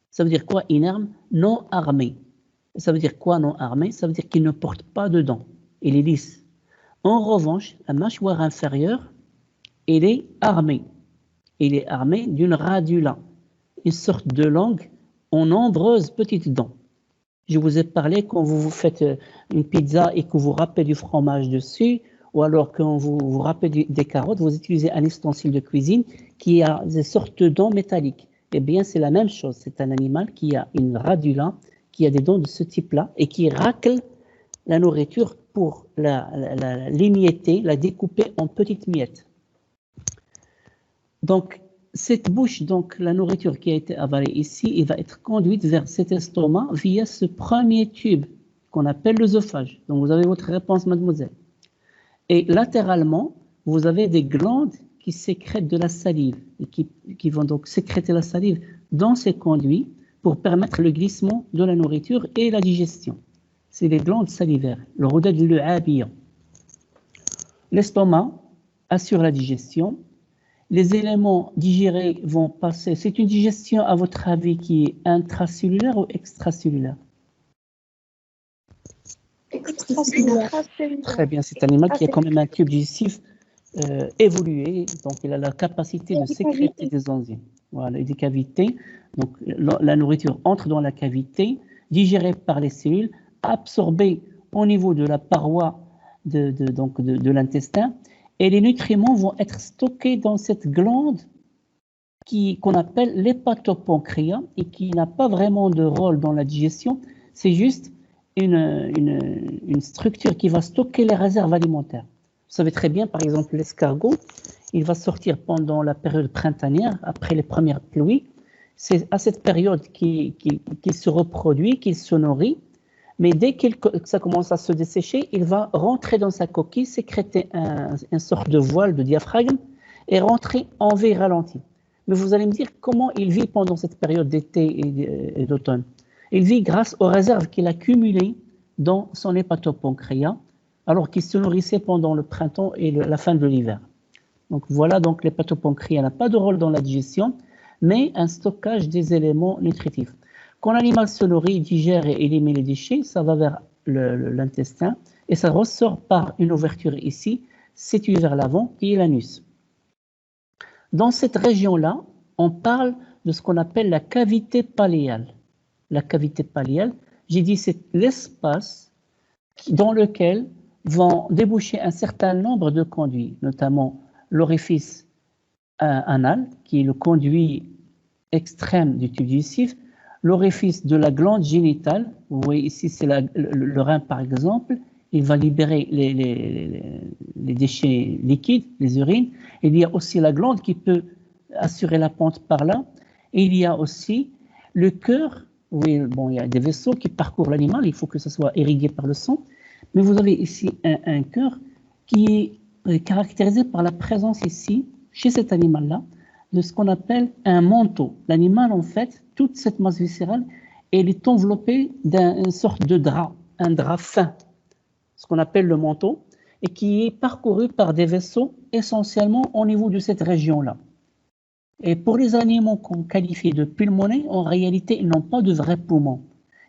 Ça veut dire quoi, inerme? Non armé. Ça veut dire quoi, non armé? Ça veut dire qu'il ne porte pas de dents. Il est lisse. En revanche, la mâchoire inférieure, elle est armée. Il est armé d'une radula, une sorte de langue en nombreuses petites dents. Je vous ai parlé quand vous faites une pizza et que vous râpez du fromage dessus, ou alors quand vous râpez des carottes, vous utilisez un ustensile de cuisine qui a des sortes de dents métalliques. Eh bien, c'est la même chose. C'est un animal qui a une radula, qui a des dents de ce type-là et qui racle la nourriture pour l'émietter, la découper en petites miettes. Donc, cette bouche, donc la nourriture qui a été avalée ici, elle va être conduite vers cet estomac via ce premier tube qu'on appelle l'œsophage. Donc, vous avez votre réponse, mademoiselle. Et latéralement, vous avez des glandes qui sécrètent de la salive et qui vont donc sécréter la salive dans ces conduits pour permettre le glissement de la nourriture et la digestion. C'est les glandes salivaires, le rodad lu'abiyya. L'estomac assure la digestion. Les éléments digérés vont passer. C'est une digestion, à votre avis, qui est intracellulaire ou extracellulaire? Extracellulaire. Très bien, c'est un animal qui a quand même un tube digestif évolué, donc il a la capacité de sécréter des enzymes. Voilà, et des cavités. Donc la nourriture entre dans la cavité, digérée par les cellules, absorbée au niveau de la paroi de l'intestin. Et les nutriments vont être stockés dans cette glande qu'on appelle l'hépatopancréas et qui n'a pas vraiment de rôle dans la digestion. C'est juste une structure qui va stocker les réserves alimentaires. Vous savez très bien, par exemple, l'escargot, il va sortir pendant la période printanière, après les premières pluies. C'est à cette période qu'il se reproduit, qu'il se nourrit. Mais dès que ça commence à se dessécher, il va rentrer dans sa coquille, sécréter une sorte de voile, de diaphragme, et rentrer en veille ralentie. Mais vous allez me dire comment il vit pendant cette période d'été et d'automne. Il vit grâce aux réserves qu'il a cumulées dans son hépatopancréas, alors qu'il se nourrissait pendant le printemps et la fin de l'hiver. Donc voilà, donc l'hépatopancréas n'a pas de rôle dans la digestion, mais un stockage des éléments nutritifs. Quand l'animal se nourrit, digère et élimine les déchets, ça va vers l'intestin et ça ressort par une ouverture ici, située vers l'avant, qui est l'anus. Dans cette région-là, on parle de ce qu'on appelle la cavité paléale. La cavité paléale, j'ai dit, c'est l'espace dans lequel vont déboucher un certain nombre de conduits, notamment l'orifice anal, qui est le conduit extrême du tube digestif, l'orifice de la glande génitale, vous voyez ici c'est le rein par exemple, il va libérer les déchets liquides, les urines. Il y a aussi la glande qui peut assurer la pente par là. Et il y a aussi le cœur, oui, bon, il y a des vaisseaux qui parcourent l'animal, il faut que ça soit irrigué par le sang. Mais vous avez ici un cœur qui est caractérisé par la présence ici, chez cet animal-là, de ce qu'on appelle un manteau. L'animal, en fait, toute cette masse viscérale, elle est enveloppée d'une sorte de drap, un drap fin, ce qu'on appelle le manteau, et qui est parcouru par des vaisseaux essentiellement au niveau de cette région-là. Et pour les animaux qu'on qualifie de pulmonés, en réalité, ils n'ont pas de vrais poumons.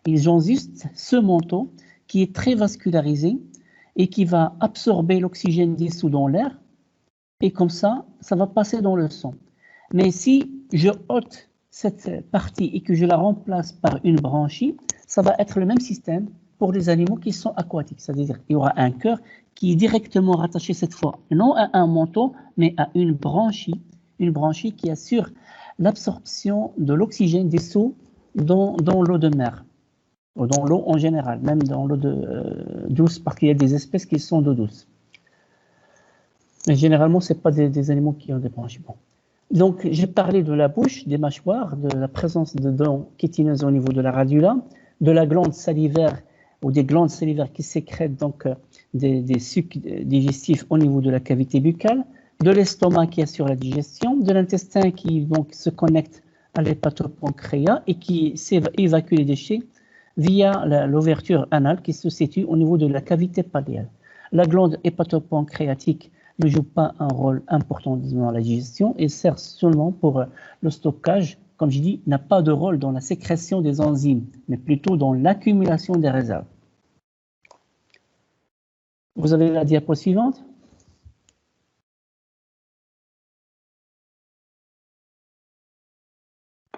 Ils ont juste ce manteau qui est très vascularisé et qui va absorber l'oxygène dissous dans l'air et comme ça va passer dans le sang. Mais si je ôte cette partie et que je la remplace par une branchie, ça va être le même système pour les animaux qui sont aquatiques. C'est-à-dire qu'il y aura un cœur qui est directement rattaché cette fois, non à un manteau, mais à une branchie qui assure l'absorption de l'oxygène dissous dans l'eau de mer, ou dans l'eau en général, même dans l'eau douce, parce qu'il y a des espèces qui sont d'eau douce. Mais généralement, ce n'est pas des animaux qui ont des branchies. Bon. Donc, j'ai parlé de la bouche, des mâchoires, de la présence de dents chitineuses au niveau de la radula, de la glande salivaire ou des glandes salivaires qui sécrètent donc des sucs digestifs au niveau de la cavité buccale, de l'estomac qui assure la digestion, de l'intestin qui donc se connecte à l'hépatopancréas et qui évacue les déchets via l'ouverture anale qui se situe au niveau de la cavité palaire. La glande hépatopancréatique ne joue pas un rôle important dans la digestion et sert seulement pour le stockage, comme je dis, n'a pas de rôle dans la sécrétion des enzymes, mais plutôt dans l'accumulation des réserves. Vous avez la diapo suivante?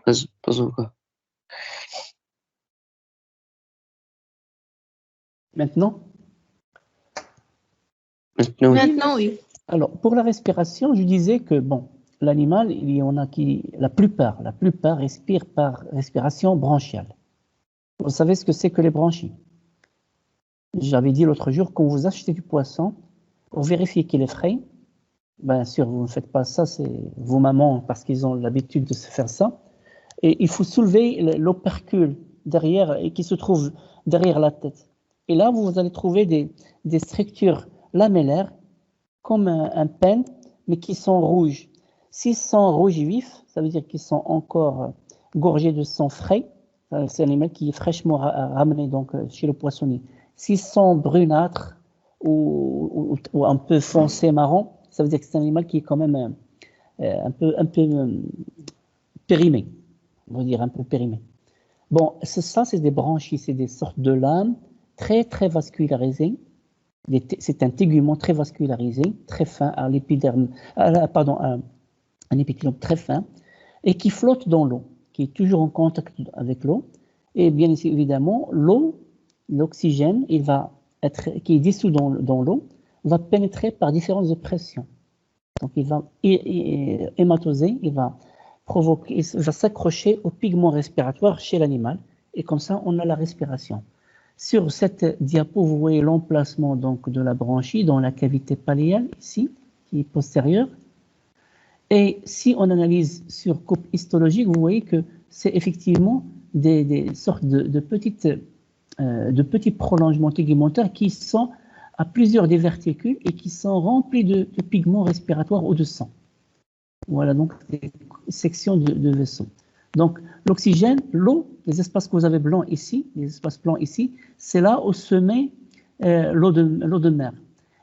Pas encore. Maintenant? Maintenant, oui. Maintenant, oui. Alors, pour la respiration, je disais que, bon, l'animal, il y en a qui, la plupart respirent par respiration branchiale. Vous savez ce que c'est que les branchies? J'avais dit l'autre jour, quand vous achetez du poisson, pour vérifier qu'il est frais, bien sûr, vous ne faites pas ça, c'est vos mamans, parce qu'ils ont l'habitude de se faire ça. Et il faut soulever l'opercule derrière, et qui se trouve derrière la tête. Et là, vous allez trouver des structures lamellaires, comme un peigne, mais qui sont rouges. S'ils sont rouges vifs, ça veut dire qu'ils sont encore gorgés de sang frais. C'est un animal qui est fraîchement ramené donc, chez le poissonnier. S'ils sont brunâtres ou un peu foncé marron, ça veut dire que c'est un animal qui est quand même un peu périmé. On va dire un peu périmé. Bon, ça, c'est des branchies, c'est des sortes de lames très, très vascularisées. C'est un tégument très vascularisé, très fin, à l'épiderme, un épithélium très fin, et qui flotte dans l'eau, qui est toujours en contact avec l'eau. Et bien évidemment, l'eau, l'oxygène, qui est dissous dans l'eau, va pénétrer par différentes pressions. Donc, il va hématoser, il va s'accrocher au pigment respiratoire chez l'animal, et comme ça, on a la respiration. Sur cette diapo, vous voyez l'emplacement donc de la branchie dans la cavité paléale, ici, qui est postérieure. Et si on analyse sur coupe histologique, vous voyez que c'est effectivement des sortes de petits prolongements tegumentaires qui sont à plusieurs des verticules et qui sont remplis de pigments respiratoires ou de sang. Voilà donc des sections de vaisseaux. Donc l'oxygène, l'eau, les espaces que vous avez blancs ici, les espaces blancs ici, c'est là où se met l'eau de mer.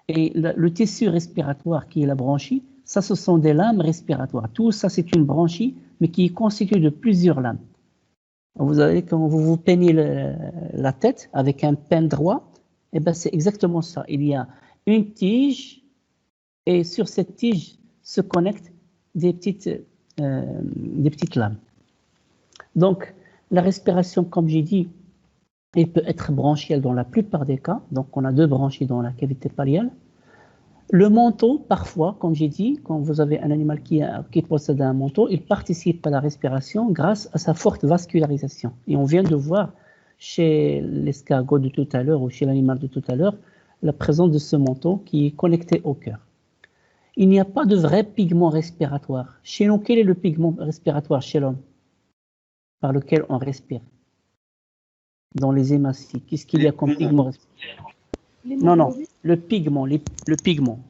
Et le tissu respiratoire qui est la branchie, ça ce sont des lames respiratoires. Tout ça c'est une branchie, mais qui est constituée de plusieurs lames. Vous avez, quand vous vous peignez la tête avec un peigne droit, eh ben c'est exactement ça. Il y a une tige et sur cette tige se connectent des petites lames. Donc, la respiration, comme j'ai dit, elle peut être branchielle dans la plupart des cas. Donc, on a deux branchies dans la cavité palaire. Le manteau, parfois, comme j'ai dit, quand vous avez un animal qui possède un manteau, il participe à la respiration grâce à sa forte vascularisation. Et on vient de voir chez l'escargot de tout à l'heure ou chez l'animal de tout à l'heure la présence de ce manteau qui est connecté au cœur. Il n'y a pas de vrai pigment respiratoire. Chez nous, quel est le pigment respiratoire chez l'homme par lequel on respire? Dans les hématies, qu'est-ce qu'il y a comme pigment respiratoire? Non, le pigment.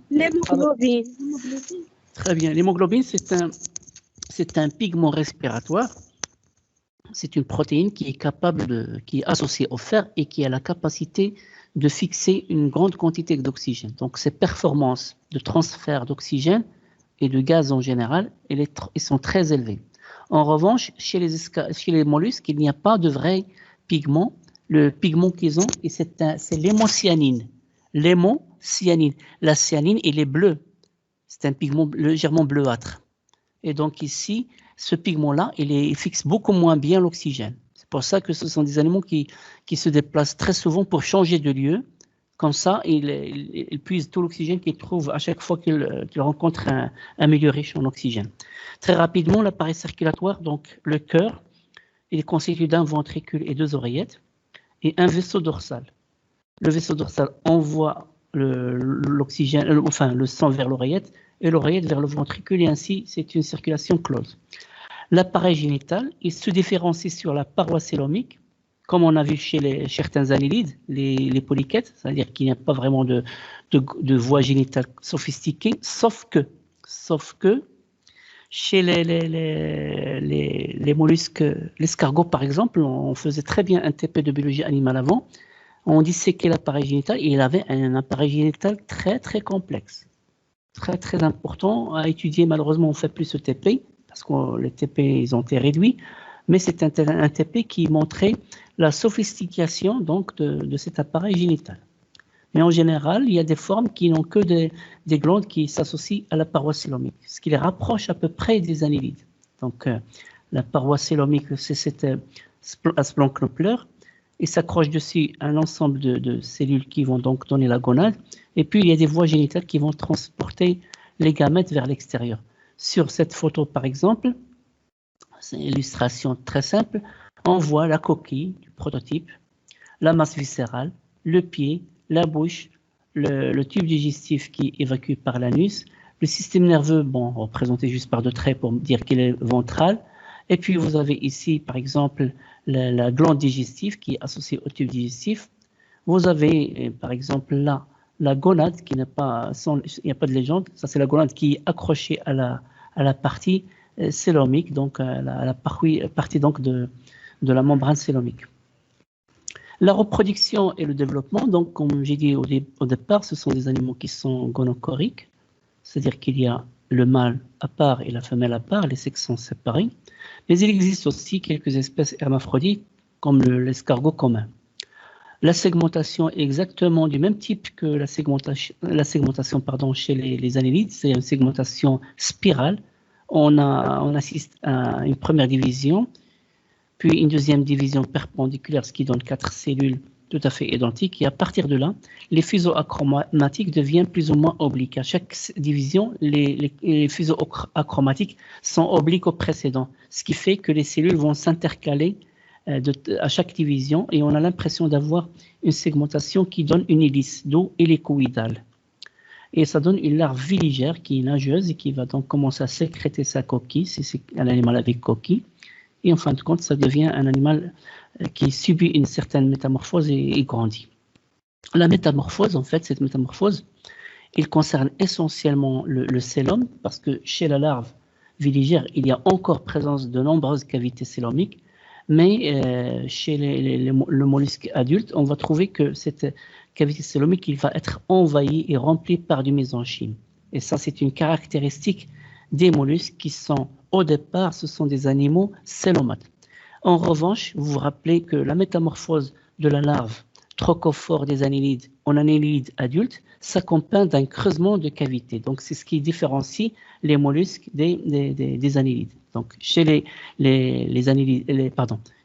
L'hémoglobine. Très bien, l'hémoglobine, c'est un pigment respiratoire. C'est une protéine qui est associée au fer et qui a la capacité de fixer une grande quantité d'oxygène. Donc, ses performances de transfert d'oxygène et de gaz en général, ils sont très élevées. En revanche, chez les mollusques, il n'y a pas de vrai pigment. Le pigment qu'ils ont, c'est l'hémocyanine. L'hémocyanine. La cyanine, elle est bleue. C'est un pigment légèrement bleuâtre. Et donc ici, ce pigment-là, il fixe beaucoup moins bien l'oxygène. C'est pour ça que ce sont des animaux qui se déplacent très souvent pour changer de lieu. Comme ça, ils puisent tout l'oxygène qu'ils trouvent à chaque fois qu'ils rencontrent un milieu riche en oxygène. Très rapidement, l'appareil circulatoire, donc le cœur, il est constitué d'un ventricule et 2 oreillettes et un vaisseau dorsal. Le vaisseau dorsal envoie l'oxygène, le sang vers l'oreillette et l'oreillette vers le ventricule et ainsi c'est une circulation close. L'appareil génital, il se différencie sur la paroi célomique, comme on a vu chez certains annélides, les polychètes, c'est-à-dire qu'il n'y a pas vraiment de voie génitale sophistiquée, sauf que chez les mollusques, l'escargot par exemple, on faisait très bien un TP de biologie animale avant, on disséquait l'appareil génital et il avait un appareil génital très très complexe, très très important à étudier. Malheureusement, on ne fait plus ce TP parce que les TP ils ont été réduits, mais c'est un TP qui montrait la sophistication donc de cet appareil génital. Mais en général, il y a des formes qui n'ont que des glandes qui s'associent à la paroi célomique, ce qui les rapproche à peu près des annélides. Donc, la paroi célomique, c'est cette splanchnople, et s'accroche dessus un ensemble de cellules qui vont donc donner la gonade, et puis il y a des voies génitales qui vont transporter les gamètes vers l'extérieur. Sur cette photo, par exemple, c'est une illustration très simple, on voit la coquille du prototype, la masse viscérale, le pied, la bouche, le tube digestif qui évacue par l'anus, le système nerveux, bon, représenté juste par 2 traits pour dire qu'il est ventral, et puis vous avez ici, par exemple, la glande digestive qui est associée au tube digestif. Vous avez, par exemple, là, la gonade qui n'a pas, il n'y a pas de légende, ça c'est la gonade qui est accrochée à la partie célomique, donc à la partie donc de la membrane célomique. La reproduction et le développement, donc comme j'ai dit au départ, ce sont des animaux qui sont gonochoriques, c'est-à-dire qu'il y a le mâle à part et la femelle à part, les sexes sont séparés, mais il existe aussi quelques espèces hermaphrodites comme l'escargot commun. La segmentation est exactement du même type que la segmentation chez les annélides, c'est une segmentation spirale. On assiste à une première division, puis une deuxième division perpendiculaire, ce qui donne 4 cellules tout à fait identiques. Et à partir de là, les fuseaux achromatiques deviennent plus ou moins obliques. À chaque division, les fuseaux achromatiques sont obliques au précédent, ce qui fait que les cellules vont s'intercaler à chaque division et on a l'impression d'avoir une segmentation qui donne une hélice, d'où hélicoïdale. Et ça donne une larve villigère qui est nageuse et qui va donc commencer à sécréter sa coquille, si c'est un animal avec coquille. Et en fin de compte, ça devient un animal qui subit une certaine métamorphose et grandit. La métamorphose, en fait, cette métamorphose, elle concerne essentiellement le célome, parce que chez la larve villigère, il y a encore présence de nombreuses cavités célomiques, mais chez le mollusque adulte, on va trouver que cette cavité célomique, il va être envahie et remplie par du mésenchyme. Et ça, c'est une caractéristique des mollusques qui sont, au départ, ce sont des animaux célomates. En revanche, vous vous rappelez que la métamorphose de la larve trochophore des annélides en annélide adulte s'accompagne d'un creusement de cavité. Donc, c'est ce qui différencie les mollusques des annélides. Donc, chez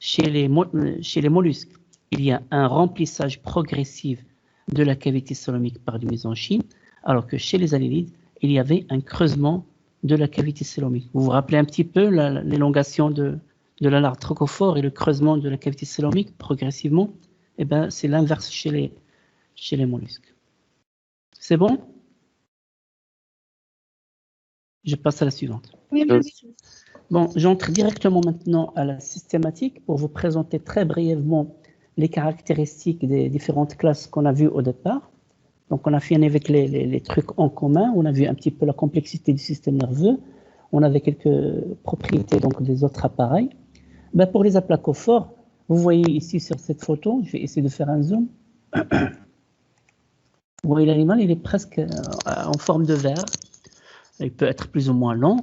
chez les mollusques, il y a un remplissage progressif de la cavité célomique par du mésenchyme, alors que chez les annélides, il y avait un creusement de la cavité célomique. Vous vous rappelez un petit peu l'élongation de la larve trochophore et le creusement de la cavité célomique progressivement? Eh bien, c'est l'inverse chez les mollusques. C'est bon? Je passe à la suivante. Oui, oui. Bon, j'entre directement maintenant à la systématique pour vous présenter très brièvement les caractéristiques des différentes classes qu'on a vues au départ. Donc, on a fini avec les trucs en commun. On a vu un petit peu la complexité du système nerveux. On avait quelques propriétés donc, des autres appareils. Ben, pour les aplacophores, vous voyez ici sur cette photo, je vais essayer de faire un zoom. Vous voyez l'animal, il est presque en forme de verre. Il peut être plus ou moins long,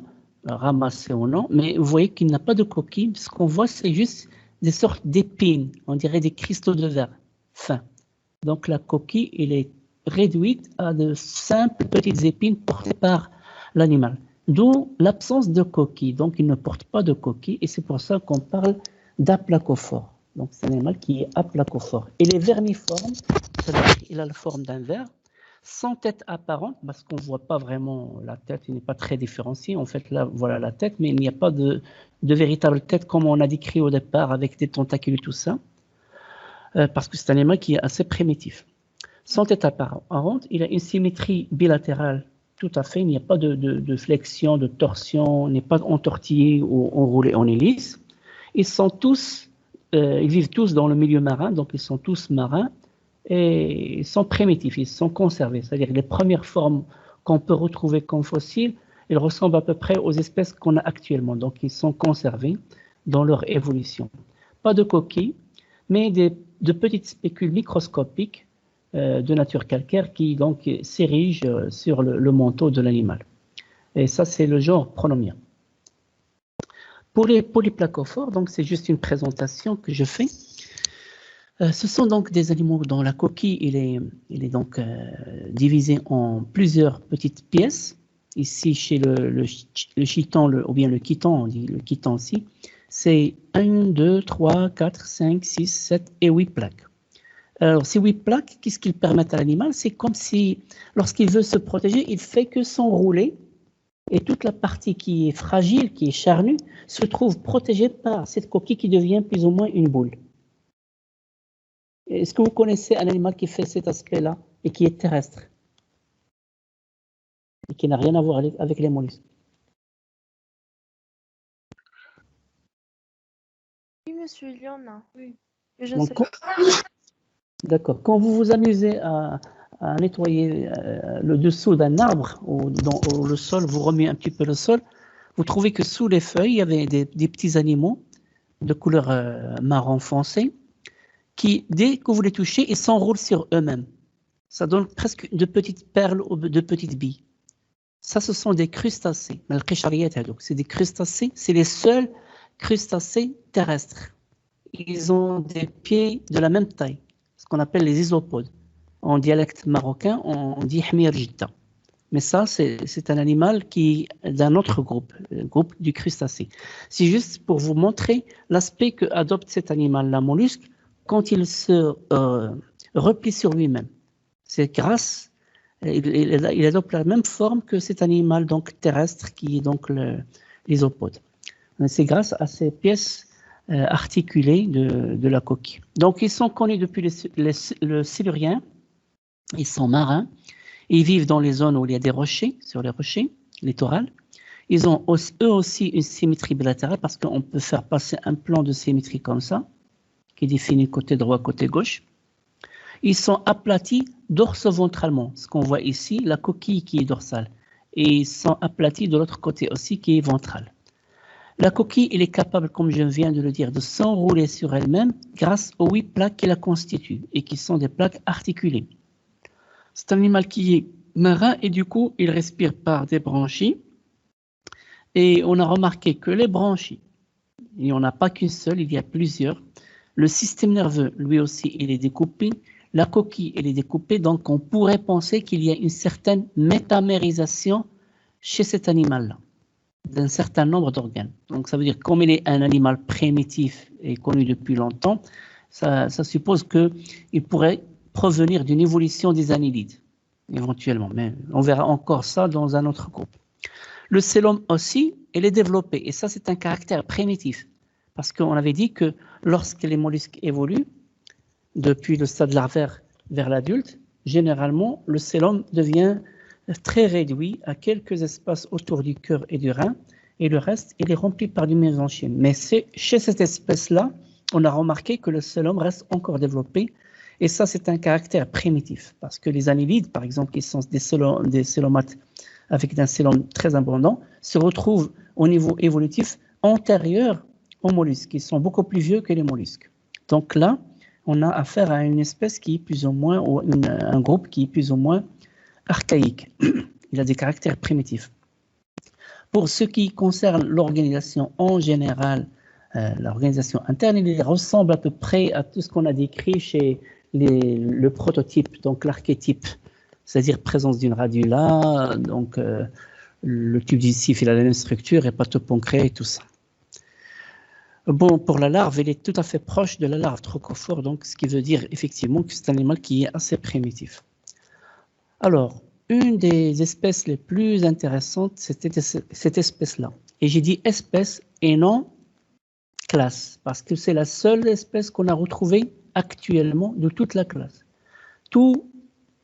ramassé ou non, mais vous voyez qu'il n'a pas de coquille. Ce qu'on voit, c'est juste des sortes d'épines, on dirait des cristaux de verre fins. Donc la coquille, elle est réduite à de simples petites épines portées par l'animal. D'où l'absence de coquille. Donc, il ne porte pas de coquille et c'est pour ça qu'on parle d'aplacophore. Donc, c'est un animal qui est aplacophore. Il est vermiforme, c'est-à-dire qu'il a la forme d'un ver, sans tête apparente, parce qu'on ne voit pas vraiment la tête, il n'est pas très différencié. En fait, là, voilà la tête, mais il n'y a pas de véritable tête, comme on a décrit au départ, avec des tentacules et tout ça, parce que c'est un animal qui est assez primitif. Sans tête apparente, il a une symétrie bilatérale, tout à fait. Il n'y a pas de flexion, de torsion, il n'est pas entortillé ou enroulé en hélice. Ils vivent tous dans le milieu marin, donc ils sont tous marins et ils sont primitifs, ils sont conservés. C'est-à-dire que les premières formes qu'on peut retrouver comme fossiles, ils ressemblent à peu près aux espèces qu'on a actuellement. Donc ils sont conservés dans leur évolution. Pas de coquilles, mais de petites spécules microscopiques de nature calcaire qui donc s'érigent sur le manteau de l'animal. Et ça, c'est le genre Pronomia. Pour les polyplacophores, donc c'est juste une présentation que je fais. Ce sont donc des animaux dont la coquille il est donc divisée en plusieurs petites pièces. Ici, chez le chiton, ou bien le chiton, on dit le chiton aussi, c'est 1, 2, 3, 4, 5, 6, 7 et 8 plaques. Alors, ces 8 plaques, qu'est-ce qu'ils permettent à l'animal? C'est comme si, lorsqu'il veut se protéger, il fait que s'enrouler. Et toute la partie qui est fragile, qui est charnue, se trouve protégée par cette coquille qui devient plus ou moins une boule. Est-ce que vous connaissez un animal qui fait cet aspect-là et qui est terrestre et qui n'a rien à voir avec les mollusques? Oui, monsieur, il y en a. Oui. Mais je Donc, sais pas. d'accord. Quand vous vous amusez à nettoyer le dessous d'un arbre ou le sol, vous remuez un petit peu le sol, vous trouvez que sous les feuilles, il y avait des petits animaux de couleur marron foncé qui, dès que vous les touchez, ils s'enroulent sur eux-mêmes. Ça donne presque de petites perles ou de petites billes. Ça, ce sont des crustacés. C'est des crustacés, c'est les seuls crustacés terrestres. Ils ont des pieds de la même taille, ce qu'on appelle les isopodes. En dialecte marocain, on dit hmir jidda. Mais ça, c'est un animal qui est d'un autre groupe, le groupe du crustacé. C'est juste pour vous montrer l'aspect que adopte cet animal, la mollusque, quand il se replie sur lui-même. C'est grâce, il adopte la même forme que cet animal donc terrestre qui est donc l'isopode. C'est grâce à ces pièces articulées de la coquille. Donc, ils sont connus depuis le Silurien. Ils sont marins. Ils vivent dans les zones où il y a des rochers, sur les rochers littorales. Ils ont eux aussi une symétrie bilatérale parce qu'on peut faire passer un plan de symétrie comme ça, qui définit côté droit, côté gauche. Ils sont aplatis dorso-ventralement, ce qu'on voit ici, la coquille qui est dorsale. Et ils sont aplatis de l'autre côté aussi, qui est ventrale. La coquille, elle est capable, comme je viens de le dire, de s'enrouler sur elle-même grâce aux 8 plaques qui la constituent et qui sont des plaques articulées. C'est un animal qui est marin et du coup, il respire par des branchies. Et on a remarqué que les branchies, il n'y en a pas qu'une seule, il y a plusieurs. Le système nerveux, lui aussi, il est découpé. La coquille, elle est découpée. Donc, on pourrait penser qu'il y a une certaine métamérisation chez cet animal-là, d'un certain nombre d'organes. Donc, ça veut dire, comme il est un animal primitif et connu depuis longtemps, ça suppose qu'il pourrait provenir d'une évolution des annelides, éventuellement. Mais on verra encore ça dans un autre groupe. Le cœlome aussi, il est développé. Et ça, c'est un caractère primitif. Parce qu'on avait dit que lorsque les mollusques évoluent, depuis le stade larvaire vers l'adulte, généralement, le cœlome devient très réduit à quelques espaces autour du cœur et du rein, et le reste, il est rempli par du mésenchyme. Mais chez cette espèce-là, on a remarqué que le cœlome reste encore développé, et ça, c'est un caractère primitif, parce que les annélides, par exemple, qui sont des cœlomates avec un cœlome très abondant, se retrouvent au niveau évolutif antérieur aux mollusques, qui sont beaucoup plus vieux que les mollusques. Donc là, on a affaire à une espèce qui est plus ou moins, ou un groupe qui est plus ou moins archaïque. Il a des caractères primitifs. Pour ce qui concerne l'organisation en général, l'organisation interne, il ressemble à peu près à tout ce qu'on a décrit chez le prototype, donc l'archétype, c'est-à-dire présence d'une radula, donc Le tube digestif, il a la même structure, hépatopancréas et tout ça. Bon, pour la larve, elle est tout à fait proche de la larve trochophore, donc ce qui veut dire effectivement que c'est un animal qui est assez primitif. Alors, une des espèces les plus intéressantes, c'était cette espèce-là. Et j'ai dit espèce et non classe, parce que c'est la seule espèce qu'on a retrouvée actuellement de toute la classe. Tous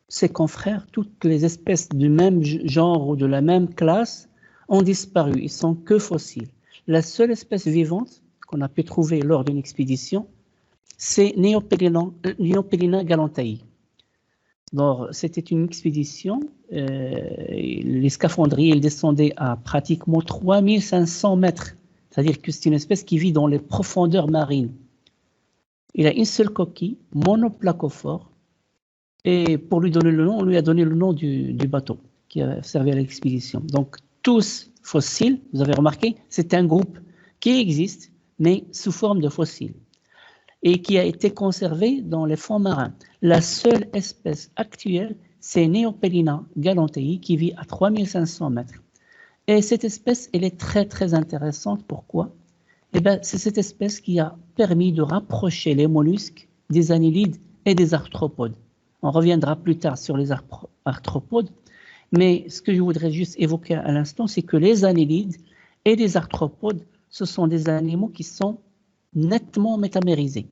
ses confrères, toutes les espèces du même genre ou de la même classe ont disparu, ils sont que fossiles. La seule espèce vivante qu'on a pu trouver lors d'une expédition, c'est Neopelina galantae. C'était une expédition, les scaphandriers ils descendaient à pratiquement 3500 mètres, c'est-à-dire que c'est une espèce qui vit dans les profondeurs marines. Il a une seule coquille, monoplacophore, et pour lui donner le nom, on lui a donné le nom du bateau qui a servi à l'expédition. Donc tous fossiles, vous avez remarqué, c'est un groupe qui existe, mais sous forme de fossiles, et qui a été conservé dans les fonds marins. La seule espèce actuelle, c'est Neopelina galantae, qui vit à 3500 mètres. Et cette espèce, elle est très très intéressante. Pourquoi? Eh bien, c'est cette espèce qui a permis de rapprocher les mollusques des annelides et des arthropodes. On reviendra plus tard sur les arthropodes, mais ce que je voudrais juste évoquer à l'instant, c'est que les annelides et les arthropodes, ce sont des animaux qui sont nettement métamérisés.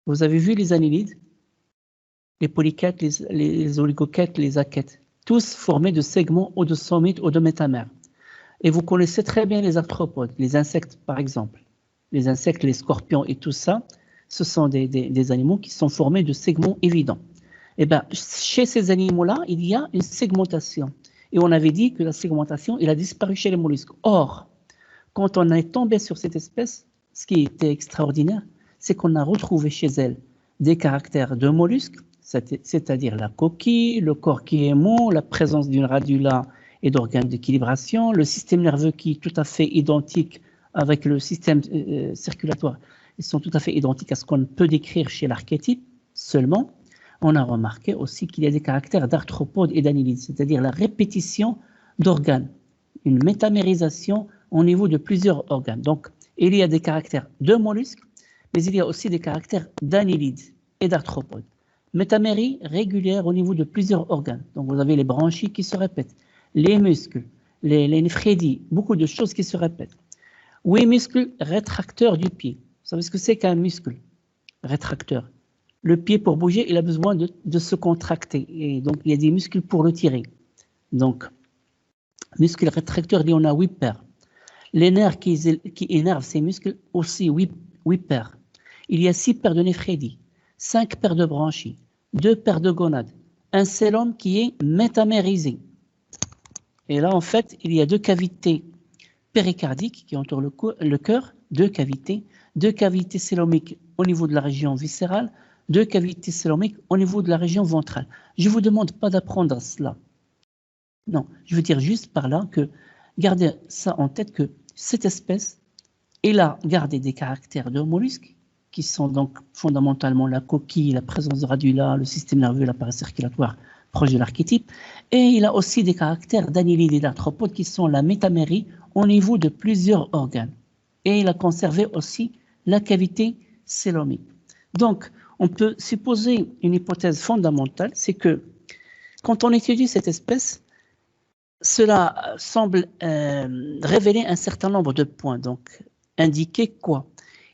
Vous avez vu les annelides, les polychètes, les oligochètes, les achètes, tous formés de segments ou de somites ou de métamères. Et vous connaissez très bien les arthropodes, les insectes par exemple. Les insectes, les scorpions et tout ça, ce sont des animaux qui sont formés de segments évidents. Et bien, chez ces animaux-là, il y a une segmentation. Et on avait dit que la segmentation, elle a disparu chez les mollusques. Or, quand on est tombé sur cette espèce, ce qui était extraordinaire, c'est qu'on a retrouvé chez elle des caractères de mollusques, c'est-à-dire la coquille, le corps qui est mou, la présence d'une radula et d'organes d'équilibration, le système nerveux qui est tout à fait identique avec le système circulatoire. Ils sont tout à fait identiques à ce qu'on peut décrire chez l'archétype. Seulement, on a remarqué aussi qu'il y a des caractères d'arthropodes et d'annelides, c'est-à-dire la répétition d'organes, une métamérisation au niveau de plusieurs organes. Donc, il y a des caractères de mollusques, mais il y a aussi des caractères d'annelides et d'arthropodes. Métamérie régulière au niveau de plusieurs organes. Donc, vous avez les branchies qui se répètent, les muscles, les néphrédies, beaucoup de choses qui se répètent. Oui, muscle rétracteur du pied. Vous savez ce que c'est qu'un muscle rétracteur? Le pied, pour bouger, il a besoin de se contracter. Et donc, il y a des muscles pour le tirer. Donc, muscle rétracteur, il y en a 8 paires. Les nerfs qui énervent ces muscles, aussi 8 paires. Il y a 6 paires de néphrédies, 5 paires de branchies, 2 paires de gonades, un célome qui est métamérisé. Et là, en fait, il y a 2 cavités péricardiques qui entourent le cœur, 2 cavités célomiques au niveau de la région viscérale, 2 cavités célomiques au niveau de la région ventrale. Je ne vous demande pas d'apprendre cela. Non, je veux dire juste par là que gardez ça en tête que cette espèce, elle a gardé des caractères de mollusques qui sont donc fondamentalement la coquille, la présence de radula, le système nerveux, l'appareil circulatoire proche de l'archétype, et il a aussi des caractères d'annelides et d'arthropodes qui sont la métamérie au niveau de plusieurs organes. Et il a conservé aussi la cavité célomique. Donc, on peut supposer une hypothèse fondamentale, c'est que quand on étudie cette espèce, cela semble révéler un certain nombre de points. Donc, indiquer quoi?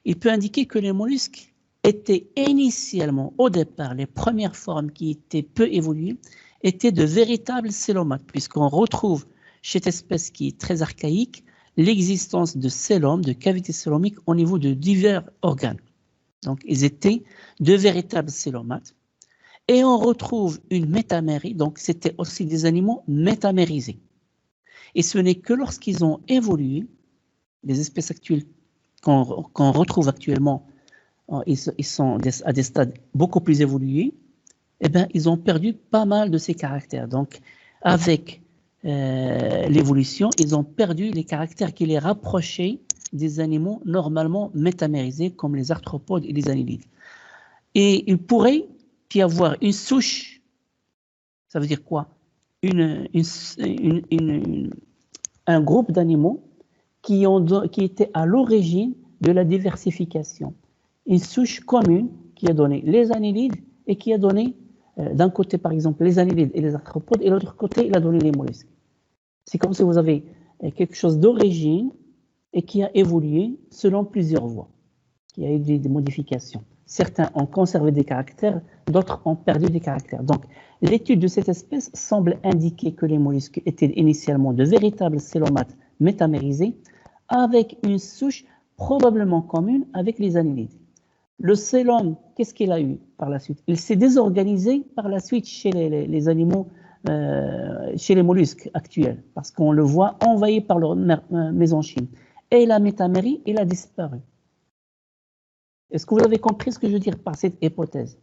Il peut indiquer que les mollusques étaient initialement, au départ, les premières formes qui étaient peu évoluées, étaient de véritables célomates, puisqu'on retrouve chez cette espèce qui est très archaïque l'existence de célomes, de cavités célomiques au niveau de divers organes. Donc, ils étaient de véritables célomates. Et on retrouve une métamérie, donc c'était aussi des animaux métamérisés. Et ce n'est que lorsqu'ils ont évolué, les espèces actuelles qu'on retrouve actuellement, ils sont à des stades beaucoup plus évolués, eh bien, ils ont perdu pas mal de ces caractères. Donc, avec l'évolution, ils ont perdu les caractères qui les rapprochaient des animaux normalement métamérisés, comme les arthropodes et les annelides. Et il pourrait y avoir une souche, ça veut dire quoi? un groupe d'animaux qui étaient à l'origine de la diversification. Une souche commune qui a donné les annélides et qui a donné, d'un côté par exemple, les annélides et les arthropodes, et de l'autre côté, il a donné les mollusques. C'est comme si vous avez quelque chose d'origine et qui a évolué selon plusieurs voies, qui a eu des modifications. Certains ont conservé des caractères, d'autres ont perdu des caractères. Donc, l'étude de cette espèce semble indiquer que les mollusques étaient initialement de véritables célomates métamérisés, avec une souche probablement commune avec les annélides. Le célome, qu'est-ce qu'il a eu par la suite? Il s'est désorganisé par la suite chez les animaux, chez les mollusques actuels, parce qu'on le voit envahi par leur mésenchyme. Et la métamérie, il a disparu. Est-ce que vous avez compris ce que je veux dire par cette hypothèse?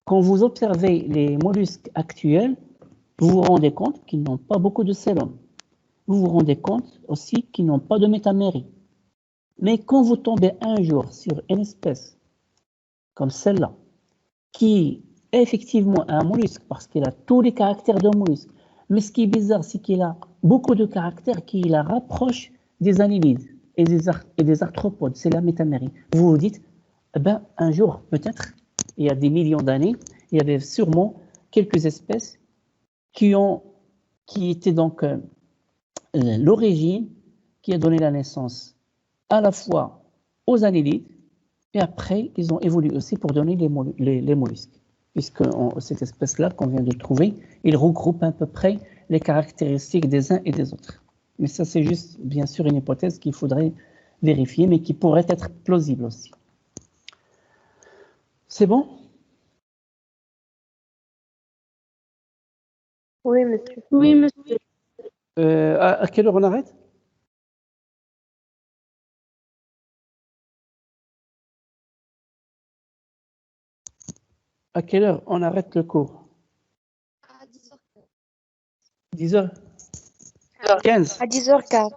Quand vous observez les mollusques actuels, vous vous rendez compte qu'ils n'ont pas beaucoup de célome. Vous vous rendez compte aussi qu'ils n'ont pas de métamérie. Mais quand vous tombez un jour sur une espèce comme celle-là, qui est effectivement un mollusque, parce qu'il a tous les caractères d'un mollusque, mais ce qui est bizarre, c'est qu'il a beaucoup de caractères qui la rapprochent des annélides et des arthropodes, c'est la métamérie. Vous vous dites, eh ben, un jour, peut-être, il y a des millions d'années, il y avait sûrement quelques espèces qui étaient donc l'origine qui a donné la naissance à la fois aux annélides, et après, ils ont évolué aussi pour donner les mollusques. Puisque cette espèce-là qu'on vient de trouver, il regroupe à peu près les caractéristiques des uns et des autres. Mais ça, c'est juste, bien sûr, une hypothèse qu'il faudrait vérifier, mais qui pourrait être plausible aussi. C'est bon? Oui, monsieur. Oui, monsieur. À quelle heure on arrête? À quelle heure on arrête le cours? À 10h. 10h? 15? À 10h15.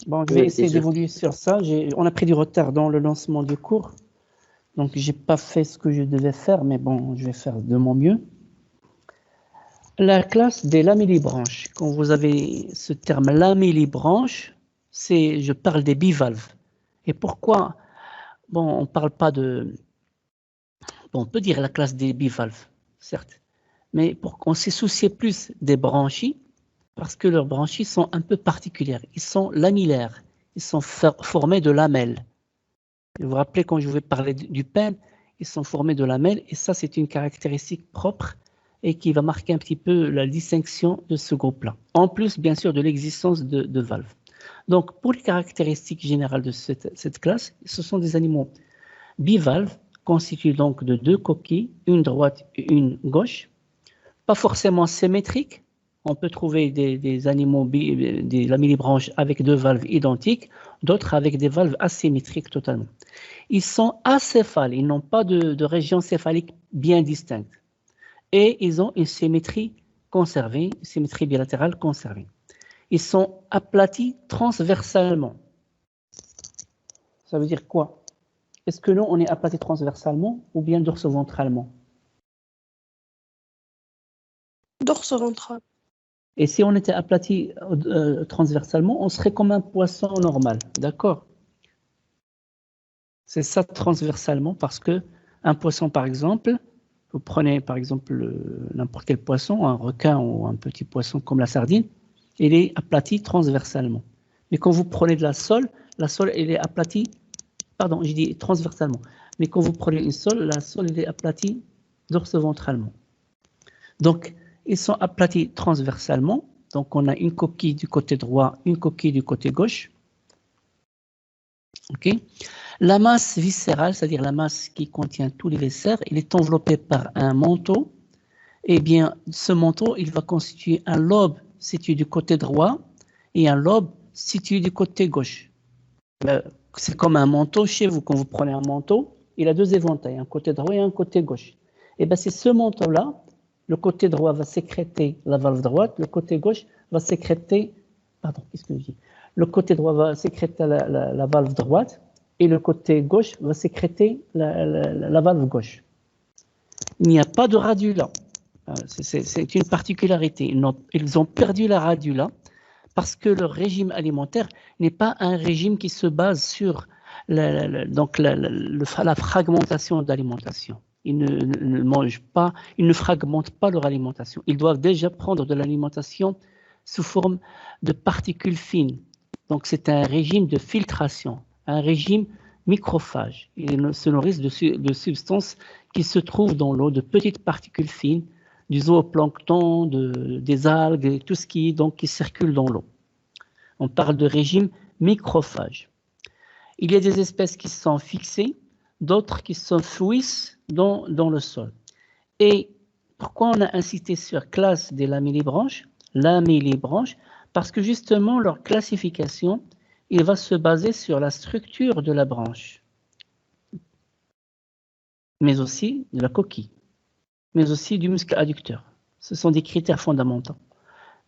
Bon, je vais essayer 10 heures. d'évoluer sur ça. On a pris du retard dans le lancement du cours. Donc, je n'ai pas fait ce que je devais faire, mais bon, je vais faire de mon mieux. La classe des lamellibranches. Quand vous avez ce terme lamellibranche, je parle des bivalves. Et pourquoi? Bon, on ne parle pas de... Bon, on peut dire la classe des bivalves, certes. Mais on s'est soucié plus des branchies, parce que leurs branchies sont un peu particulières. Ils sont lamellaires. Ils sont formés de lamelles. Vous vous rappelez quand je vous ai parlé du pin, ils sont formés de lamelles, et ça, c'est une caractéristique propre et qui va marquer un petit peu la distinction de ce groupe-là. En plus, bien sûr, de l'existence de valves. Donc, pour les caractéristiques générales de cette classe, ce sont des animaux bivalves, constitués donc de deux coquilles, une droite et une gauche, pas forcément symétriques. On peut trouver des animaux, des lamellibranches avec deux valves identiques, d'autres avec des valves asymétriques totalement. Ils sont acéphales, ils n'ont pas de région céphalique bien distincte. Et ils ont une symétrie conservée, une symétrie bilatérale conservée. Ils sont aplatis transversalement. Ça veut dire quoi? Est-ce que nous, on est aplati transversalement ou bien dorso-ventralement? Dorso-ventral. Et si on était aplati transversalement, on serait comme un poisson normal, d'accord? C'est ça transversalement parce que un poisson, par exemple, vous prenez par exemple n'importe quel poisson, un requin ou un petit poisson comme la sardine, il est aplati transversalement. Mais quand vous prenez de la sole, elle est aplatie, pardon, je dis transversalement. Mais quand vous prenez une sole, la sole elle est aplatie dorso-ventralement. Donc, ils sont aplatis transversalement. Donc, on a une coquille du côté droit, une coquille du côté gauche. Ok. La masse viscérale, c'est-à-dire la masse qui contient tous les viscères, il est enveloppé par un manteau. Eh bien, ce manteau, il va constituer un lobe situé du côté droit et un lobe situé du côté gauche. C'est comme un manteau chez vous. Quand vous prenez un manteau, il a deux éventails, un côté droit et un côté gauche. Et bien, c'est ce manteau-là. Le côté droit va sécréter la valve droite, le côté gauche va sécréter, pardon, qu'est-ce que je dis? Le côté droit va sécréter la valve droite et le côté gauche va sécréter la valve gauche. Il n'y a pas de radula. C'est une particularité. Ils ont perdu la radula parce que leur régime alimentaire n'est pas un régime qui se base sur la fragmentation d'alimentation. Ils ne mangent pas, ils ne fragmentent pas leur alimentation. Ils doivent déjà prendre de l'alimentation sous forme de particules fines. Donc c'est un régime de filtration, un régime microphage. Ils se nourrissent de substances qui se trouvent dans l'eau, de petites particules fines, du zooplancton, des algues, et tout ce qui circule dans l'eau. On parle de régime microphage. Il y a des espèces qui sont fixées, d'autres qui s'enfouissent dans le sol. Et pourquoi on a insisté sur classe des lamellibranches? Lamellibranches, parce que justement leur classification, il va se baser sur la structure de la branche, mais aussi de la coquille, mais aussi du muscle adducteur. Ce sont des critères fondamentaux.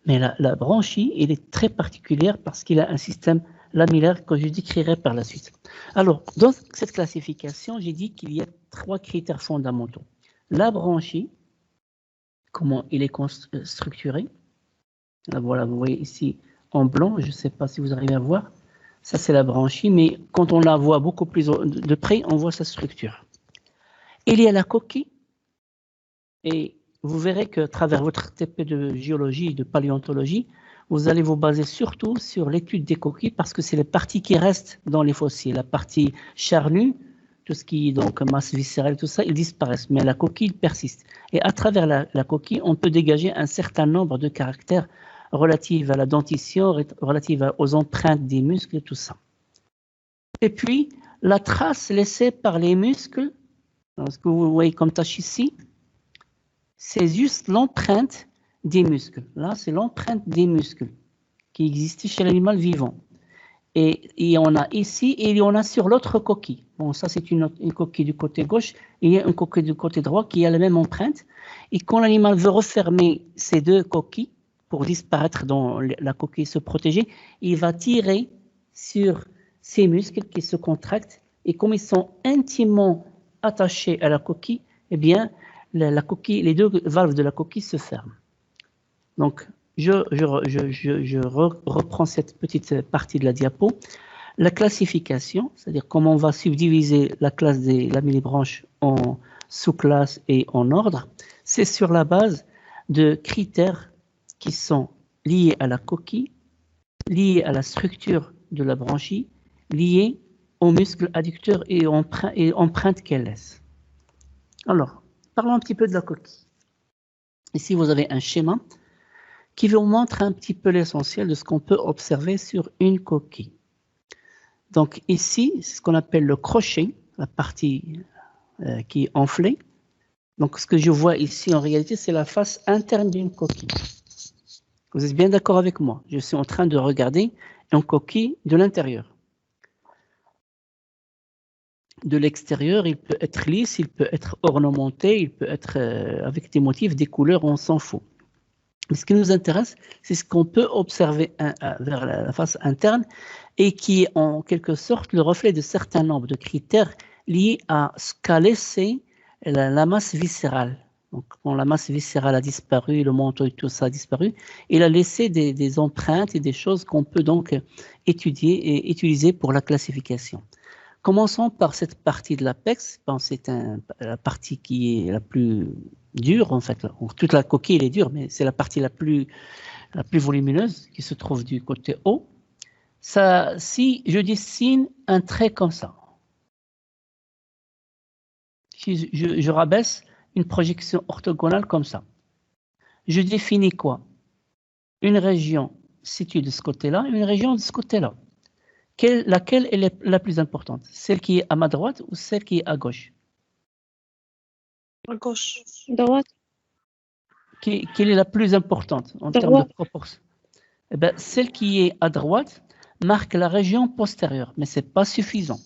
Mais la branchie, elle est très particulière parce qu'il a un système lamellaire que je décrirai par la suite. Alors, dans cette classification, j'ai dit qu'il y a 3 critères fondamentaux. La branchie, comment il est structuré. Voilà, vous voyez ici en blanc, je ne sais pas si vous arrivez à voir. Ça, c'est la branchie, mais quand on la voit beaucoup plus de près, on voit sa structure. Il y a la coquille, et vous verrez qu'à travers votre TP de géologie et de paléontologie, vous allez vous baser surtout sur l'étude des coquilles parce que c'est les parties qui restent dans les fossiles. La partie charnue, tout ce qui est donc masse viscérale, tout ça, ils disparaissent, mais la coquille persiste. Et à travers la coquille, on peut dégager un certain nombre de caractères relatifs à la dentition, relatifs aux empreintes des muscles et tout ça. Et puis, la trace laissée par les muscles, ce que vous voyez comme tâche ici, c'est juste l'empreinte des muscles. Là, c'est l'empreinte des muscles qui existait chez l'animal vivant. Et il y en a ici et il y en a sur l'autre coquille. Bon, ça, c'est une coquille du côté gauche. Il y a une coquille du côté droit qui a la même empreinte. Et quand l'animal veut refermer ces 2 coquilles pour disparaître dans la coquille, se protéger, il va tirer sur ces muscles qui se contractent. Et comme ils sont intimement attachés à la coquille, eh bien, la coquille, les 2 valves de la coquille se ferment. Donc, je reprends cette petite partie de la diapo. La classification, c'est-à-dire comment on va subdiviser la classe des lamellibranches en sous-classes et en ordre, c'est sur la base de critères qui sont liés à la coquille, liés à la structure de la branchie, liés aux muscles adducteurs et empreintes qu'elle laisse. Alors, parlons un petit peu de la coquille. Ici, vous avez un schéma qui vous montre un petit peu l'essentiel de ce qu'on peut observer sur une coquille. Donc ici, c'est ce qu'on appelle le crochet, la partie qui est enflée. Donc ce que je vois ici, en réalité, c'est la face interne d'une coquille. Vous êtes bien d'accord avec moi? Je suis en train de regarder une coquille de l'intérieur. De l'extérieur, il peut être lisse, il peut être ornementé, il peut être avec des motifs, des couleurs, on s'en fout. Mais ce qui nous intéresse, c'est ce qu'on peut observer vers la face interne et qui est en quelque sorte le reflet de certains nombres de critères liés à ce qu'a laissé la masse viscérale. Donc, quand la masse viscérale a disparu, le manteau et tout ça a disparu, il a laissé des empreintes et des choses qu'on peut donc étudier et utiliser pour la classification. Commençons par cette partie de l'apex. Bon, c'est la partie qui est la plus dure, en fait. Toute la coquille elle est dure, mais c'est la partie la plus volumineuse qui se trouve du côté haut. Ça, si je dessine un trait comme ça, si je rabaisse une projection orthogonale comme ça, je définis quoi? Une région située de ce côté-là, une région de ce côté-là. Laquelle est la plus importante? Celle qui est à ma droite ou celle qui est à gauche? À gauche. Droite. Quelle est la plus importante en termes de proportion? Eh bien, celle qui est à droite marque la région postérieure, mais ce n'est pas suffisant.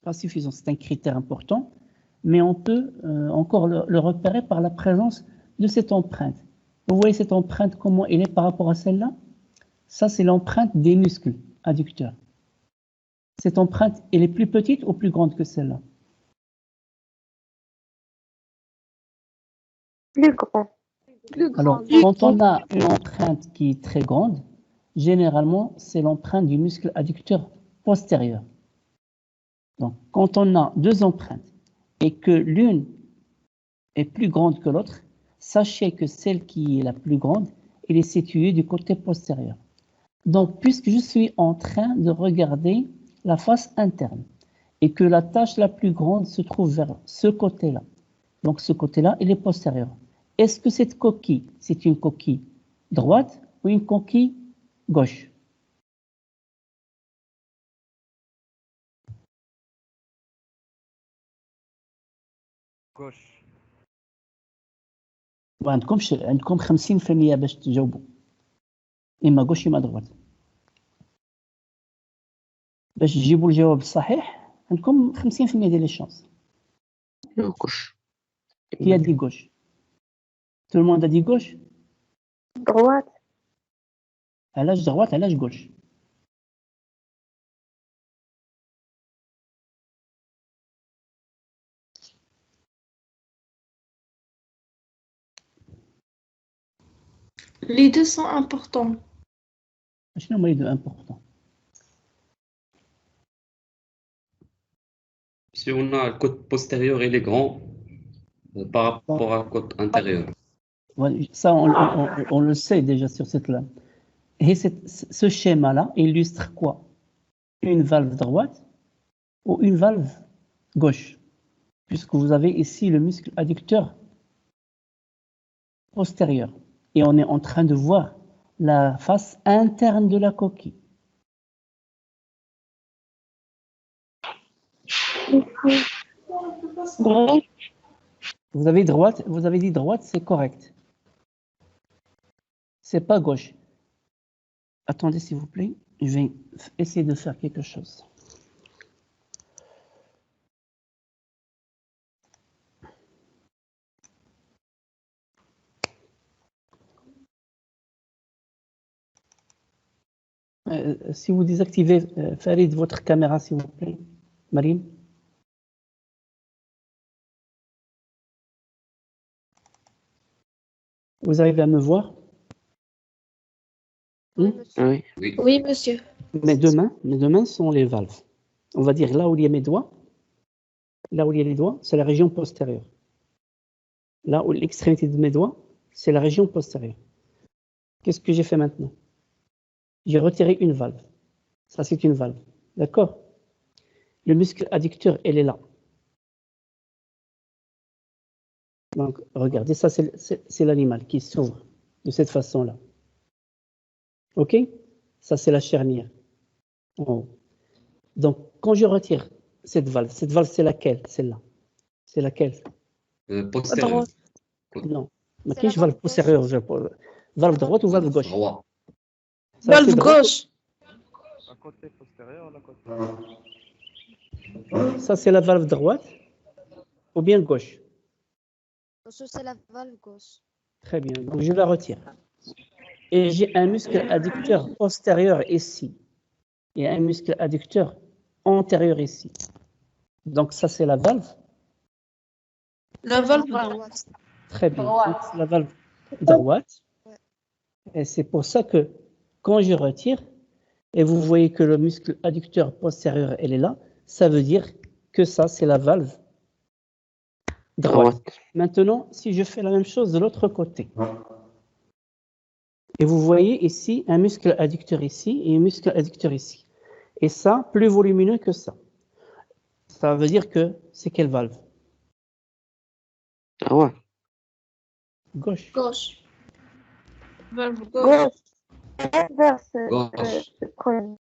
Pas suffisant, c'est un critère important, mais on peut encore le repérer par la présence de cette empreinte. Vous voyez cette empreinte, comment elle est par rapport à celle-là? Ça, c'est l'empreinte des muscles adducteurs. Cette empreinte, elle est plus petite ou plus grande que celle-là? Plus grand. Plus Alors, grande. quand on a une empreinte qui est très grande, généralement, c'est l'empreinte du muscle adducteur postérieur. Donc, quand on a deux empreintes et que l'une est plus grande que l'autre, sachez que celle qui est la plus grande, elle est située du côté postérieur. Donc, puisque je suis en train de regarder la face interne et que la tache la plus grande se trouve vers ce côté-là, donc ce côté-là, il est postérieur. Est-ce que cette coquille, c'est une coquille droite ou une coquille gauche? Gauche. عندكم 50% باش تجاوبوا اما gauche اما droite. باش تجيبوا الجواب الصحيح عندكم 50% ديال لي شانس. gauche. Qui a dit gauche? Tout le monde a dit gauche? Droite. علاش droite علاش gauche? Les deux sont importants. شنو هما les deux importants? Si on a le côté postérieur, il est grand par rapport à côté intérieur. Voilà, ça, on le sait déjà sur cette lame. Et ce schéma-là illustre quoi? Une valve droite ou une valve gauche? Puisque vous avez ici le muscle adducteur postérieur. Et on est en train de voir la face interne de la coquille. Vous avez dit droite, c'est correct. C'est pas gauche. Attendez s'il vous plaît, je vais essayer de faire quelque chose. Si vous désactivez, Farid, votre caméra s'il vous plaît, Marine. Vous arrivez à me voir? Oui, Hmm? monsieur. Oui. Oui. Oui, monsieur. Mes deux mains sont les valves. On va dire là où il y a mes doigts, là où il y a les doigts, c'est la région postérieure. Là où l'extrémité de mes doigts, c'est la région postérieure. Qu'est-ce que j'ai fait maintenant? J'ai retiré une valve. Ça, c'est une valve. D'accord? Le muscle adducteur, elle est là. Donc, regardez, ça, c'est l'animal qui s'ouvre de cette façon-là. OK? Ça, c'est la charnière. En haut. Donc, quand je retire cette valve, c'est laquelle? Celle-là. C'est laquelle? Postérieur. Non. Mais C'est qui la je valve valve postérieure? Valve droite ou valve gauche? Droit. Ça, Valve c'est droite. gauche. La côté postérieur, la côté. Ça, c'est la valve droite ou bien gauche? Monsieur, c'est la valve gauche. Très bien. Donc, je la retire. Et j'ai un muscle adducteur postérieur ici. Et un muscle adducteur antérieur ici. Donc, ça, c'est la valve. La valve Droite. Très bien. Donc, c'est la valve droite. Et c'est pour ça que quand je retire, et vous voyez que le muscle adducteur postérieur, elle est là, ça veut dire que ça, c'est la valve droite. Maintenant, si je fais la même chose de l'autre côté, et vous voyez ici un muscle adducteur ici et un muscle adducteur ici. Et ça, plus volumineux que ça. Ça veut dire que c'est quelle valve? Ah ouais. Gauche. Gauche. Valve gauche. Gauche.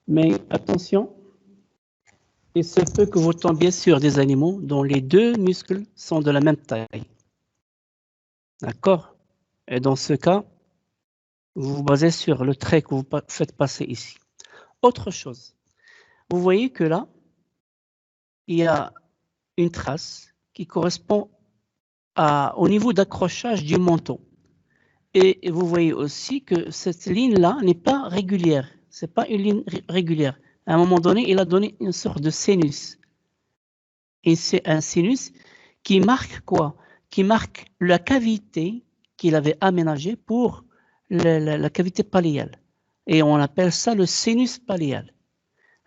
Mais attention, il se peut que vous tombiez sur des animaux dont les deux muscles sont de la même taille. D'accord? Et dans ce cas, vous vous basez sur le trait que vous faites passer ici. Autre chose, vous voyez que là, il y a une trace qui correspond au niveau d'accrochage du menton. Et vous voyez aussi que cette ligne-là n'est pas régulière. c'est pas une ligne régulière. À un moment donné, il a donné une sorte de sinus. Et c'est un sinus qui marque quoi? Qui marque la cavité qu'il avait aménagée pour la cavité palliale. Et on appelle ça le sinus pallial.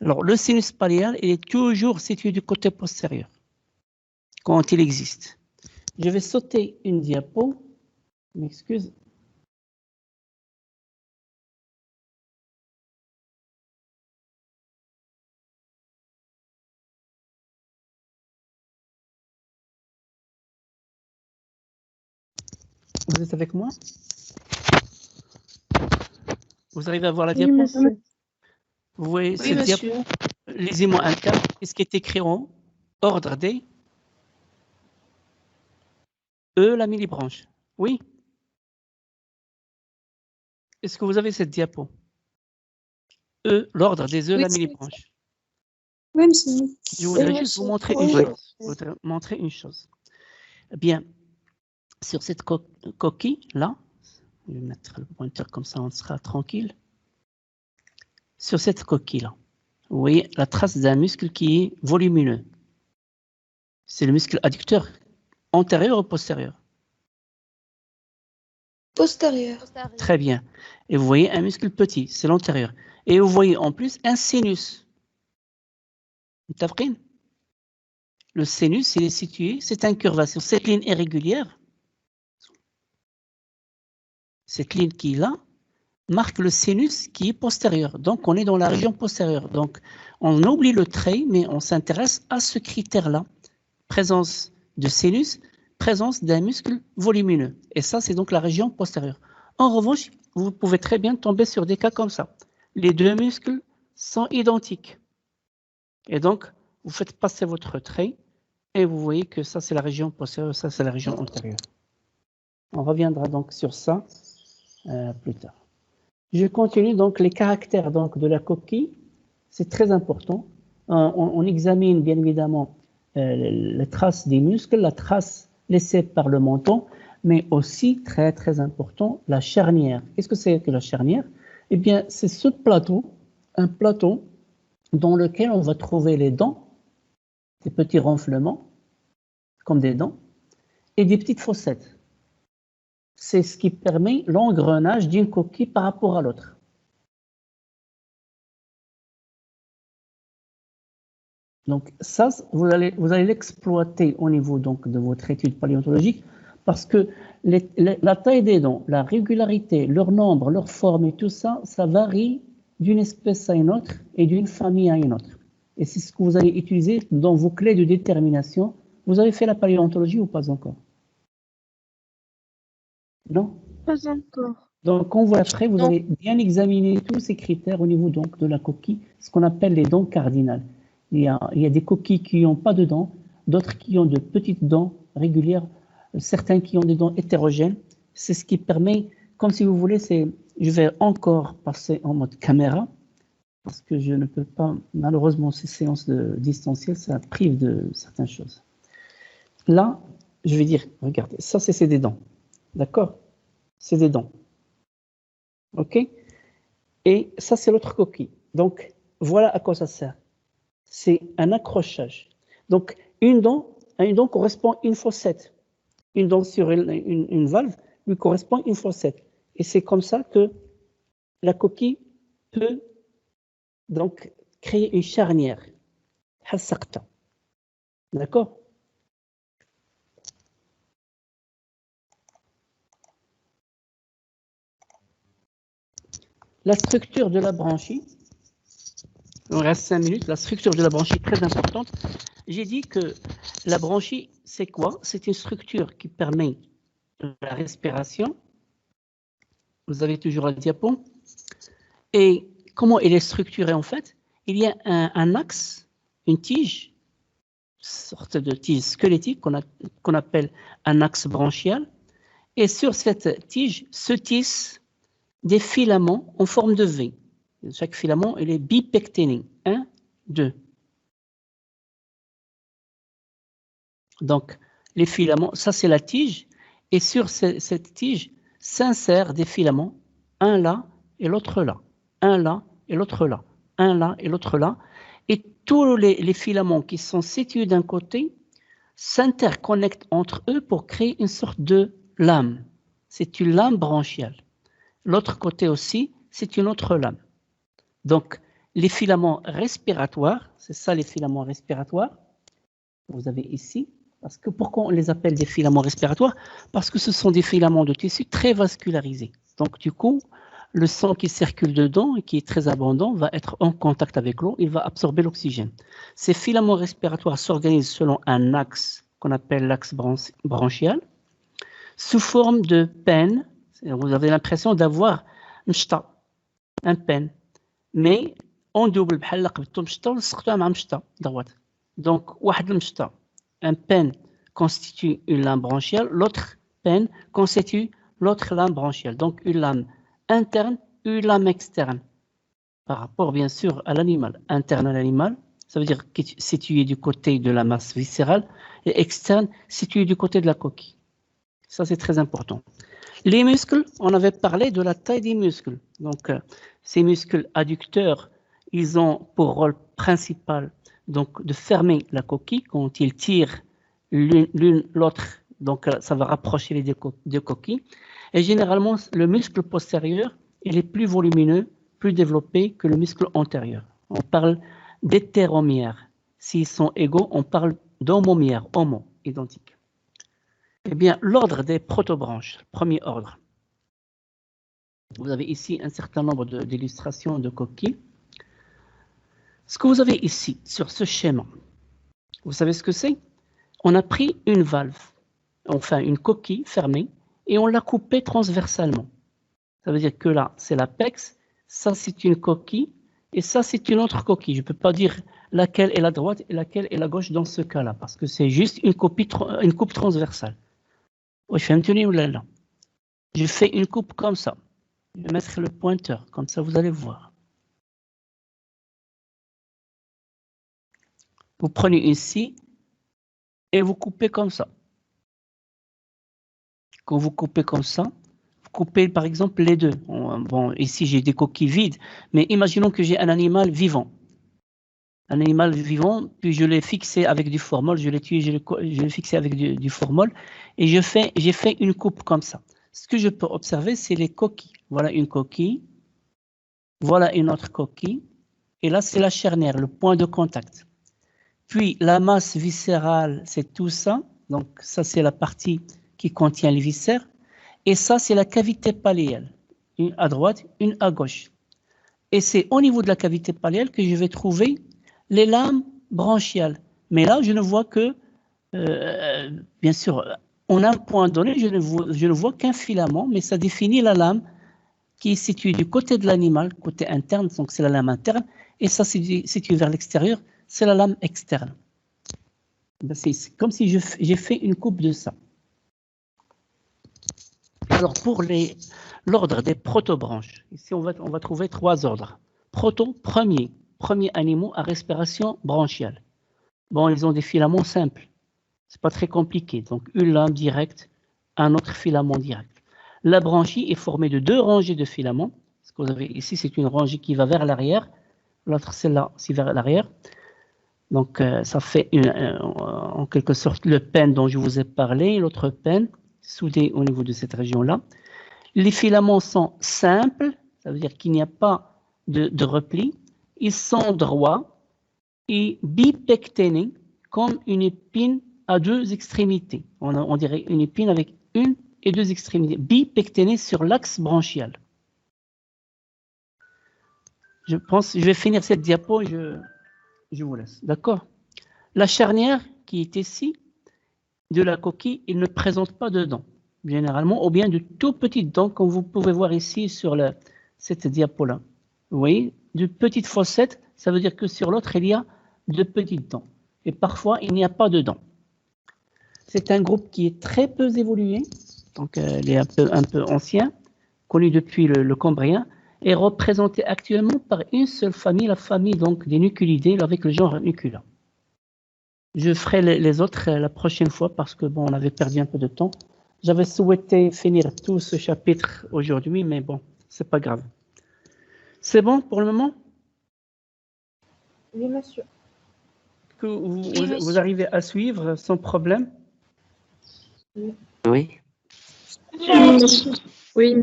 Alors, le sinus pallial, il est toujours situé du côté postérieur, quand il existe. Je vais sauter une diapo. Je m'excuse. Vous êtes avec moi? Vous arrivez à voir la diapo? Vous voyez cette diapo? Lisez-moi un cas. Qu'est-ce qui est écrit en haut? Ordre des E, la millibranche. Oui? Est-ce que vous avez cette diapo? E, l'ordre des E, la millibranche. Oui, monsieur. Je voudrais juste vous montrer une chose. Je voudrais montrer une chose. Eh bien, sur cette coquille-là, je vais mettre le pointeur comme ça, on sera tranquille. Sur cette coquille-là, vous voyez la trace d'un muscle qui est volumineux. C'est le muscle adducteur antérieur ou postérieur? Postérieur. Très bien. Et vous voyez un muscle petit, c'est l'antérieur. Et vous voyez en plus un sinus. Le sinus, il est situé, c'est une curvature. Cette ligne est régulière. Cette ligne qui est là marque le sinus qui est postérieur. Donc, on est dans la région postérieure. Donc, on oublie le trait, mais on s'intéresse à ce critère-là. Présence de sinus, présence d'un muscle volumineux. Et ça, c'est donc la région postérieure. En revanche, vous pouvez très bien tomber sur des cas comme ça. Les deux muscles sont identiques. Et donc, vous faites passer votre trait et vous voyez que ça, c'est la région postérieure, ça, c'est la région antérieure. On reviendra donc sur ça plus tard. Je continue donc les caractères donc, de la coquille. C'est très important. On examine bien évidemment la trace des muscles, la trace laissée par le menton, mais aussi, très très important, la charnière. Qu'est-ce que c'est que la charnière? Eh bien, c'est ce plateau, un plateau dans lequel on va trouver les dents, des petits renflements, comme des dents, et des petites fossettes. C'est ce qui permet l'engrenage d'une coquille par rapport à l'autre. Donc ça, vous allez l'exploiter au niveau donc, de votre étude paléontologique parce que la taille des dents, la régularité, leur nombre, leur forme et tout ça, ça varie d'une espèce à une autre et d'une famille à une autre. Et c'est ce que vous allez utiliser dans vos clés de détermination. Vous avez fait la paléontologie ou pas encore? Non? Pas encore. Donc, quand vous la ferez, vous allez bien examiner tous ces critères au niveau donc, de la coquille, ce qu'on appelle les dents cardinales. Il y a des coquilles qui n'ont pas de dents, d'autres qui ont de petites dents régulières, certains qui ont des dents hétérogènes. C'est ce qui permet, comme si vous voulez, je vais encore passer en mode caméra, parce que je ne peux pas, malheureusement, ces séances de distanciel, ça prive de certaines choses. Là, je vais dire, regardez, ça c'est des dents, d'accord? C'est des dents, ok? Et ça c'est l'autre coquille. Donc, voilà à quoi ça sert. C'est un accrochage. Donc, une dent correspond à une fossette. Une dent sur une valve lui correspond à une fossette. Et c'est comme ça que la coquille peut donc créer une charnière. D'accord? La structure de la branchie, il me reste 5 minutes, la structure de la branchie est très importante. J'ai dit que la branchie, c'est quoi? C'est une structure qui permet la respiration. Vous avez toujours la diapo. Et comment elle est structurée en fait? Il y a un axe, une tige, une sorte de tige squelettique qu'on appelle un axe branchial. Et sur cette tige se tissent des filaments en forme de V. Chaque filament, il est bipecténique. 1, 2. Donc, les filaments, ça c'est la tige. Et sur cette tige s'insèrent des filaments, un là et l'autre là. Un là et l'autre là. Un là et l'autre là. Et tous les filaments qui sont situés d'un côté s'interconnectent entre eux pour créer une sorte de lame. C'est une lame branchiale. L'autre côté aussi, c'est une autre lame. Donc, les filaments respiratoires, c'est ça les filaments respiratoires, vous avez ici, parce que pourquoi on les appelle des filaments respiratoires? Parce que ce sont des filaments de tissu très vascularisés. Donc, du coup, le sang qui circule dedans et qui est très abondant va être en contact avec l'eau, il va absorber l'oxygène. Ces filaments respiratoires s'organisent selon un axe qu'on appelle l'axe branchial, sous forme de penne. Vous avez l'impression d'avoir un penne, mais en double. Donc, un penne constitue une lame branchiale, l'autre penne constitue l'autre lame branchiale. Donc, une lame interne, une lame externe. Par rapport, bien sûr, à l'animal. Interne à l'animal, ça veut dire situé du côté de la masse viscérale, et externe, situé du côté de la coquille. Ça, c'est très important. Les muscles, on avait parlé de la taille des muscles. Donc, ces muscles adducteurs, ils ont pour rôle principal donc, de fermer la coquille quand ils tirent l'une l'autre. Donc, ça va rapprocher les deux coquilles. Et généralement, le muscle postérieur, il est plus volumineux, plus développé que le muscle antérieur. On parle d'hétéromières. S'ils sont égaux, on parle d'homomières, homo, identiques. Eh bien, l'ordre des protobranches, premier ordre. Vous avez ici un certain nombre d'illustrations de coquilles. Ce que vous avez ici, sur ce schéma, vous savez ce que c'est? On a pris une valve, enfin une coquille fermée, et on l'a coupée transversalement. Ça veut dire que là, c'est l'apex, ça c'est une coquille, et ça c'est une autre coquille. Je ne peux pas dire laquelle est la droite et laquelle est la gauche dans ce cas-là, parce que c'est juste une coupe transversale. Oui, je fais une coupe comme ça. Je vais mettre le pointeur, comme ça vous allez voir. Vous prenez une scie et vous coupez comme ça. Quand vous coupez comme ça, vous coupez par exemple les deux. Bon, ici j'ai des coquilles vides, mais imaginons que j'ai un animal vivant. Un animal vivant, puis je l'ai fixé avec du formol, je l'ai tué, je l'ai fixé avec du formol, et j'ai fait une coupe comme ça. Ce que je peux observer, c'est les coquilles. Voilà une coquille, voilà une autre coquille, et là c'est la charnière, le point de contact. Puis la masse viscérale, c'est tout ça, donc ça c'est la partie qui contient les viscères, et ça c'est la cavité palliale, une à droite, une à gauche. Et c'est au niveau de la cavité palliale que je vais trouver les lames branchiales. Mais là, je ne vois que, bien sûr, en un point donné, je ne vois qu'un filament, mais ça définit la lame qui est située du côté de l'animal, côté interne, donc c'est la lame interne, et ça c'est situé vers l'extérieur, c'est la lame externe. C'est comme si j'ai fait une coupe de ça. Alors, pour l'ordre des protobranches, ici on va trouver trois ordres. Proto, premier animaux à respiration branchiale. Bon, ils ont des filaments simples. C'est pas très compliqué. Donc, une lame directe, un autre filament direct. La branchie est formée de deux rangées de filaments. Ce que vous avez ici, c'est une rangée qui va vers l'arrière. L'autre, celle-là, c'est vers l'arrière. Donc, ça fait en quelque sorte le penne dont je vous ai parlé, l'autre penne, soudé au niveau de cette région-là. Les filaments sont simples, ça veut dire qu'il n'y a pas de repli. Ils sont droits et bipecténés, comme une épine à deux extrémités. On dirait une épine avec une et deux extrémités. Bipecténés sur l'axe branchial. Je vais finir cette diapo et je vous laisse. D'accord? La charnière qui est ici, de la coquille, il ne présente pas de dents, généralement, ou bien de tout petites dents, comme vous pouvez voir ici sur cette diapo-là. Vous voyez, de petites fossettes, ça veut dire que sur l'autre, il y a de petites dents. Et parfois, il n'y a pas de dents. C'est un groupe qui est très peu évolué, donc il est un peu ancien, connu depuis le Cambrien, et représenté actuellement par une seule famille, la famille donc des Nuculidés, avec le genre Nucula. Je ferai les autres la prochaine fois parce que bon, on avait perdu un peu de temps. J'avais souhaité finir tout ce chapitre aujourd'hui, mais bon, c'est pas grave. C'est bon pour le moment? Oui, monsieur. Que vous arrivez à suivre sans problème? Oui. Oui.